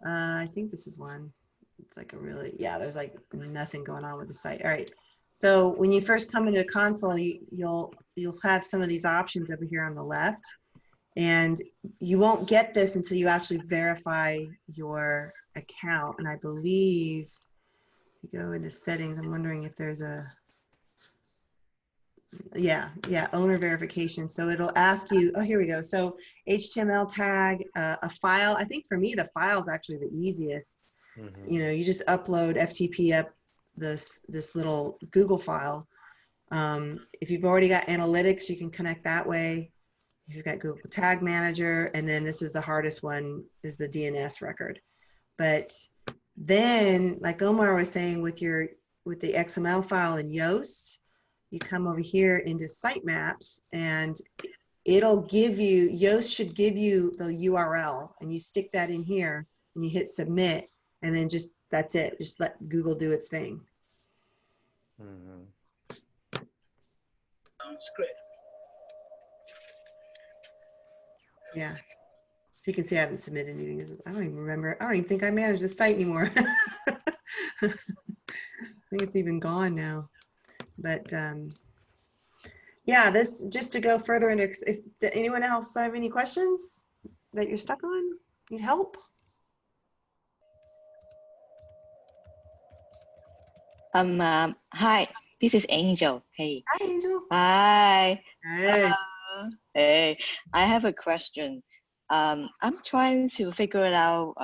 Speaker 2: I think this is one. It's like a really, yeah, there's like nothing going on with the site. All right. So when you first come into the console, you'll have some of these options over here on the left, and you won't get this until you actually verify your account. And I believe if you go into settings, I'm wondering if there's a, yeah, owner verification. So it'll ask you, oh, here we go. So HTML tag, a file. I think for me, the file is actually the easiest. You know, you just upload FTP up this little Google file. If you've already got analytics, you can connect that way. If you've got Google Tag Manager, and then this is the hardest one, is the DNS record. But then, like Omar was saying, with the XML file in Yoast, you come over here into sitemaps, and it'll give you, Yoast should give you the URL, and you stick that in here, and you hit submit. And then just, that's it. Just let Google do its thing.
Speaker 9: Sounds great.
Speaker 2: Yeah. So you can see I haven't submitted anything. I don't even remember. I don't even think I manage the site anymore. I think it's even gone now. But yeah, this, just to go further into, if anyone else have any questions that you're stuck on, need help?
Speaker 10: Hi, this is Angel. Hey.
Speaker 2: Hi, Angel.
Speaker 10: Hi.
Speaker 2: Hey.
Speaker 10: Hey. I have a question. I'm trying to figure it out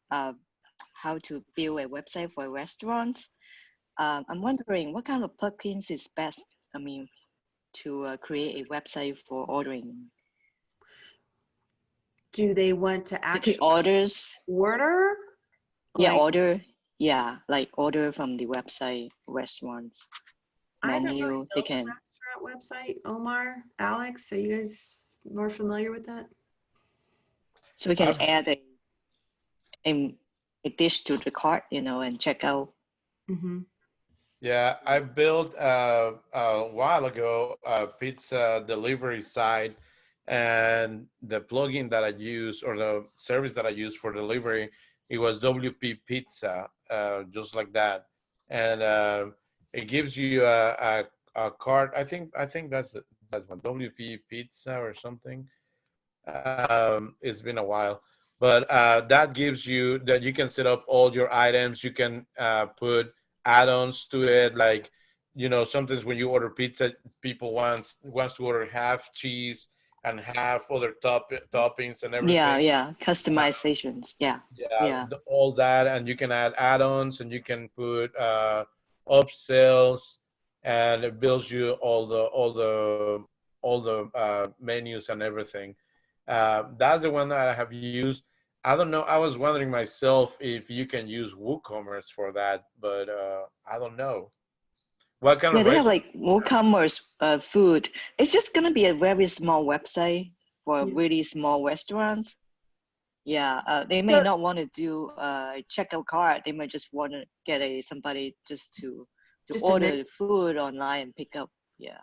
Speaker 10: how to build a website for restaurants. I'm wondering what kind of plugins is best, I mean, to create a website for ordering.
Speaker 2: Do they want to actually
Speaker 10: orders?
Speaker 2: Order?
Speaker 10: Yeah,
Speaker 2: like,
Speaker 10: order. Yeah, like order from the website, restaurants, menu.
Speaker 2: I don't really
Speaker 10: They
Speaker 2: know
Speaker 10: can.
Speaker 2: the restaurant website. Omar, Alex, are you guys more familiar with that?
Speaker 10: So we can add a dish to the cart, you know, and check out.
Speaker 3: Yeah, I built a while ago a pizza delivery site, and the plugin that I use, or the service that I use for delivery, it was WP Pizza, just like that, and it gives you a cart. I think that's one, WP Pizza or something. It's been a while, but that gives you that you can set up all your items. You can put add-ons to it, like, you know, sometimes when you order pizza, people wants to order half cheese and half other toppings and everything.
Speaker 10: Yeah, customizations. Yeah.
Speaker 3: All that, and you can add add-ons, and you can put upsells, and it builds you all the menus and everything. That's the one that I have used. I don't know. I was wondering myself if you can use WooCommerce for that, but I don't know. What kind
Speaker 10: Yeah,
Speaker 3: of
Speaker 10: they have
Speaker 3: restaurant?
Speaker 10: like WooCommerce food. It's just gonna be a very small website for
Speaker 2: Yeah.
Speaker 10: really small restaurants. Yeah, they may
Speaker 2: So
Speaker 10: not want to do checkout cart. They might just want to get somebody just to
Speaker 2: just a
Speaker 10: order
Speaker 2: menu.
Speaker 10: the food online and pick up. Yeah,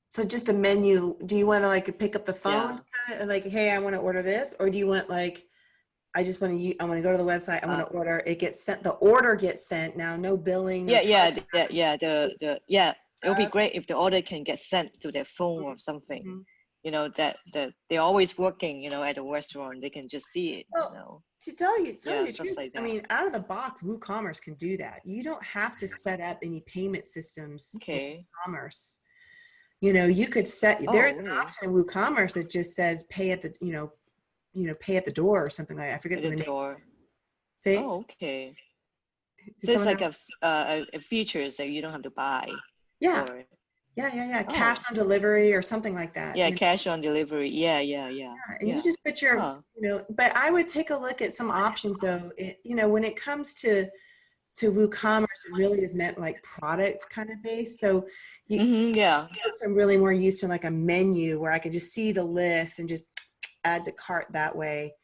Speaker 2: So just a menu. Do you want to like pick up the phone,
Speaker 10: yeah.
Speaker 2: kinda, like, hey, I want to order this, or do you want like, I just want to, I want to go to the website, I want to order. It gets sent. The order gets sent now. No billing, no
Speaker 10: Yeah,
Speaker 2: charge.
Speaker 10: yeah. It would be great if the order can get sent to their phone or something.
Speaker 2: Mhm.
Speaker 10: You know that they're always working. You know, at a restaurant, they can just see it. You
Speaker 2: Well,
Speaker 10: know,
Speaker 2: to tell you
Speaker 10: yeah,
Speaker 2: the
Speaker 10: stuff
Speaker 2: truth,
Speaker 10: like
Speaker 2: I
Speaker 10: that.
Speaker 2: mean, out of the box, WooCommerce can do that. You don't have to set up any payment systems with
Speaker 10: Okay.
Speaker 2: WooCommerce. You know, you could set.
Speaker 10: Oh,
Speaker 2: There's an
Speaker 10: really?
Speaker 2: option in WooCommerce that just says pay at the, pay at the door or something like that. I forget
Speaker 10: At
Speaker 2: the
Speaker 10: the
Speaker 2: name.
Speaker 10: door.
Speaker 2: Say,
Speaker 10: Oh, okay.
Speaker 2: did
Speaker 10: So it's
Speaker 2: someone
Speaker 10: like
Speaker 2: have?
Speaker 10: a features that you don't have to buy.
Speaker 2: Yeah,
Speaker 10: Or
Speaker 2: yeah. Cash
Speaker 10: oh,
Speaker 2: on delivery or something like that.
Speaker 10: yeah,
Speaker 2: You know?
Speaker 10: cash on delivery. Yeah.
Speaker 2: And you just put your,
Speaker 10: Huh.
Speaker 2: but I would take a look at some options though. When it comes to WooCommerce, it really is meant like product kind of based. So
Speaker 10: Yeah.
Speaker 2: folks are really more used to like a menu where I could just see the list and just add to cart that way.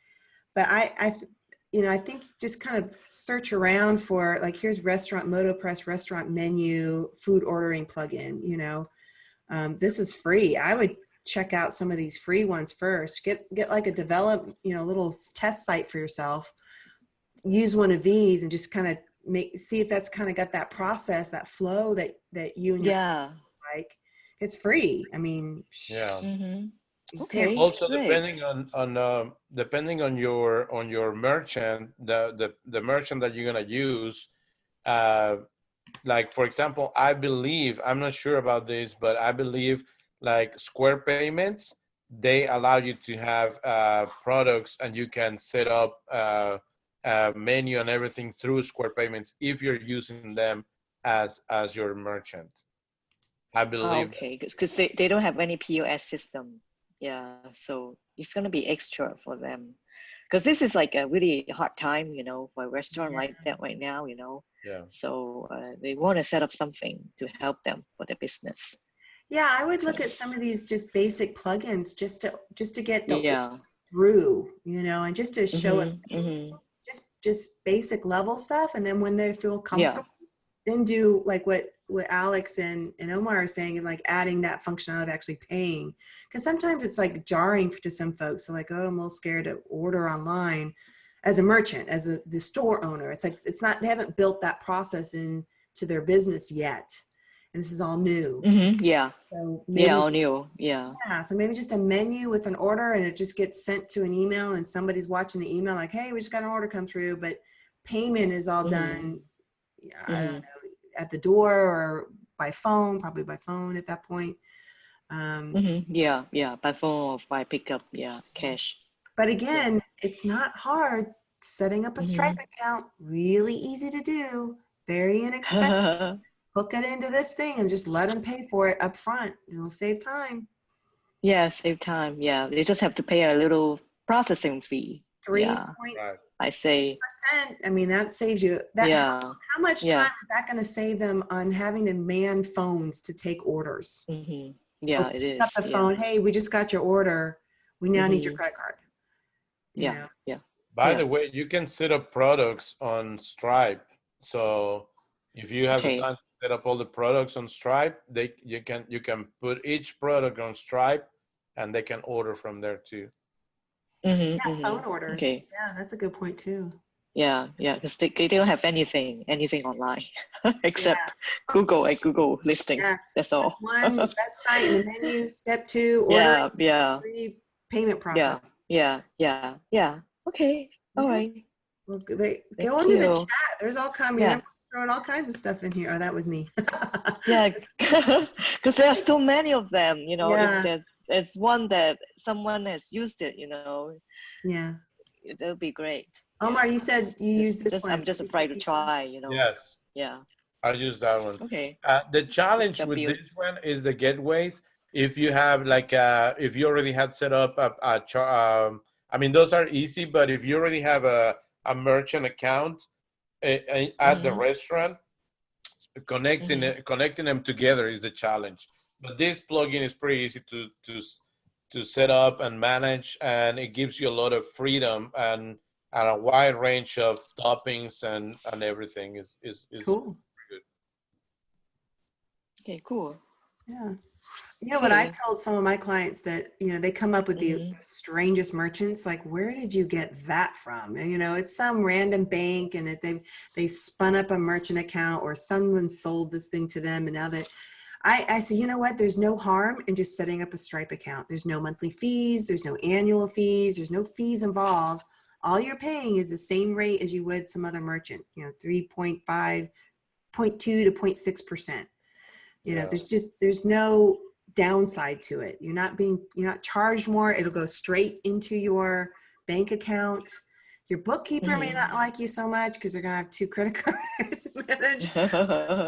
Speaker 2: But I think just kind of search around for like, here's MotoPress restaurant menu, food ordering plugin, this is free. I would check out some of these free ones first, get like a little test site for yourself, use one of these and just kind of see if that's kind of got that process, that flow that you and your
Speaker 10: Yeah.
Speaker 2: like. It's free. I mean,
Speaker 3: Yeah.
Speaker 2: you can't.
Speaker 10: Okay.
Speaker 3: Also,
Speaker 10: Great.
Speaker 3: depending on your merchant, the merchant that you're gonna use, like for example, I believe, I'm not sure about this, but I believe like Square Payments, they allow you to have products and you can set up a menu and everything through Square Payments if you're using them as your merchant. I believe.
Speaker 10: Okay, because they don't have any POS system. Yeah, so it's gonna be extra for them. Because this is like a really hard time, for a restaurant like that right now,
Speaker 3: Yeah.
Speaker 10: So they want to set up something to help them for their business.
Speaker 2: Yeah, I would look at some of these just basic plugins just to get the
Speaker 10: Yeah.
Speaker 2: through, and just to show it, just basic level stuff. And then when they feel comfortable, then do like what Alex and Omar are saying, and like adding that functionality of actually paying. Because sometimes it's like jarring to some folks. So like, oh, I'm a little scared to order online as a merchant, as the store owner. It's like, they haven't built that process into their business yet. And this is all new.
Speaker 10: Yeah.
Speaker 2: So maybe,
Speaker 10: all new. Yeah.
Speaker 2: Yeah. So maybe just a menu with an order and it just gets sent to an email and somebody's watching the email like, hey, we just got an order come through, but payment is all done. I don't know, at the door or by phone, probably by phone at that point.
Speaker 10: Yeah, by phone or by pickup, cash.
Speaker 2: But again, it's not hard. Setting up a Stripe account, really easy to do, very inexpensive. Hook it into this thing and just let them pay for it up front. It'll save time.
Speaker 10: Yeah, save time. Yeah, they just have to pay a little processing fee.
Speaker 2: 3%.
Speaker 10: I say.
Speaker 2: I mean, that saves you. How much time is that going to save them on having to man phones to take orders?
Speaker 10: Yeah, it is.
Speaker 2: Up the phone. Hey, we just got your order. We now need your credit card.
Speaker 10: Yeah.
Speaker 3: By the way, you can set up products on Stripe. So if you have the time to set up all the products on Stripe, you can put each product on Stripe, and they can order from there too.
Speaker 2: Phone orders.
Speaker 10: Okay.
Speaker 2: Yeah, that's a good point too.
Speaker 10: Yeah, because they don't have anything online except Google and Google listings.
Speaker 2: Yes.
Speaker 10: That's all.
Speaker 2: One, website and a menu. Step 2, order.
Speaker 10: Yeah.
Speaker 2: 3, payment process.
Speaker 10: Yeah. Okay. All right.
Speaker 2: Well, go into the chat. There's all kinds. Yeah. Throwing all kinds of stuff in here. Oh, that was me.
Speaker 10: Yeah, because there are so many of them. If there's one that someone has used it,
Speaker 2: Yeah.
Speaker 10: It'll be great.
Speaker 2: Omar, you said you use this one.
Speaker 10: I'm just afraid to try,
Speaker 3: Yes.
Speaker 10: Yeah.
Speaker 3: I use that one.
Speaker 10: Okay.
Speaker 3: The challenge with this one is the gateways. If you have if you already had set up I mean, those are easy, but if you already have a merchant account at the restaurant, connecting connecting them together is the challenge. But this plugin is pretty easy to set up and manage, and it gives you a lot of freedom and a wide range of toppings and everything is
Speaker 2: Cool.
Speaker 3: good.
Speaker 10: Okay, cool.
Speaker 2: Yeah. You know what I've
Speaker 10: Okay.
Speaker 2: told some of my clients that, you know, they come up with the strangest merchants, like, where did you get that from? And, you know, it's some random bank and they spun up a merchant account or someone sold this thing to them. And now that I say, you know what, there's no harm in just setting up a Stripe account. There's no monthly fees. There's no annual fees. There's no fees involved. All you're paying is the same rate as you would some other merchant, you know, 3.5, 0.2 to 0.6%. You know, there's no downside to it. You're not charged more. It'll go straight into your bank account. Your bookkeeper may not like you so much because they're gonna have 2 credit cards to manage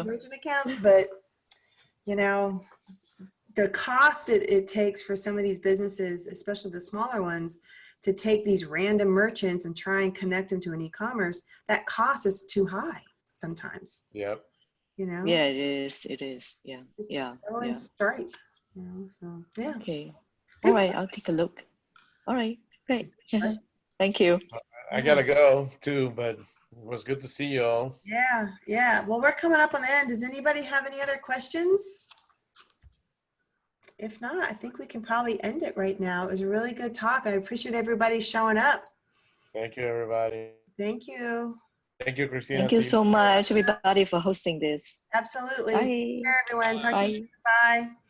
Speaker 2: merchant accounts, but you know, the cost it takes for some of these businesses, especially the smaller ones, to take these random merchants and try and connect them to an e-commerce, that cost is too high sometimes.
Speaker 3: Yep.
Speaker 2: You know?
Speaker 10: Yeah, it is. It is. Yeah.
Speaker 2: Just
Speaker 10: Yeah.
Speaker 2: throw in
Speaker 10: Yeah.
Speaker 2: Stripe. You know, so yeah.
Speaker 10: Okay.
Speaker 2: Good
Speaker 10: All right. I'll take a look. All right. Great.
Speaker 2: question.
Speaker 10: Thank you.
Speaker 3: I gotta go too, but it was good to see you all.
Speaker 2: Yeah, yeah. Well, we're coming up on the end. Does anybody have any other questions? If not, I think we can probably end it right now. It was a really good talk. I appreciate everybody showing up.
Speaker 3: Thank you, everybody.
Speaker 2: Thank you.
Speaker 3: Thank you, Christina.
Speaker 10: Thank you
Speaker 3: See
Speaker 10: so much, everybody, for hosting this.
Speaker 2: Absolutely.
Speaker 10: Bye.
Speaker 2: Take care, everyone. Talk to you
Speaker 10: Bye.
Speaker 2: soon. Bye.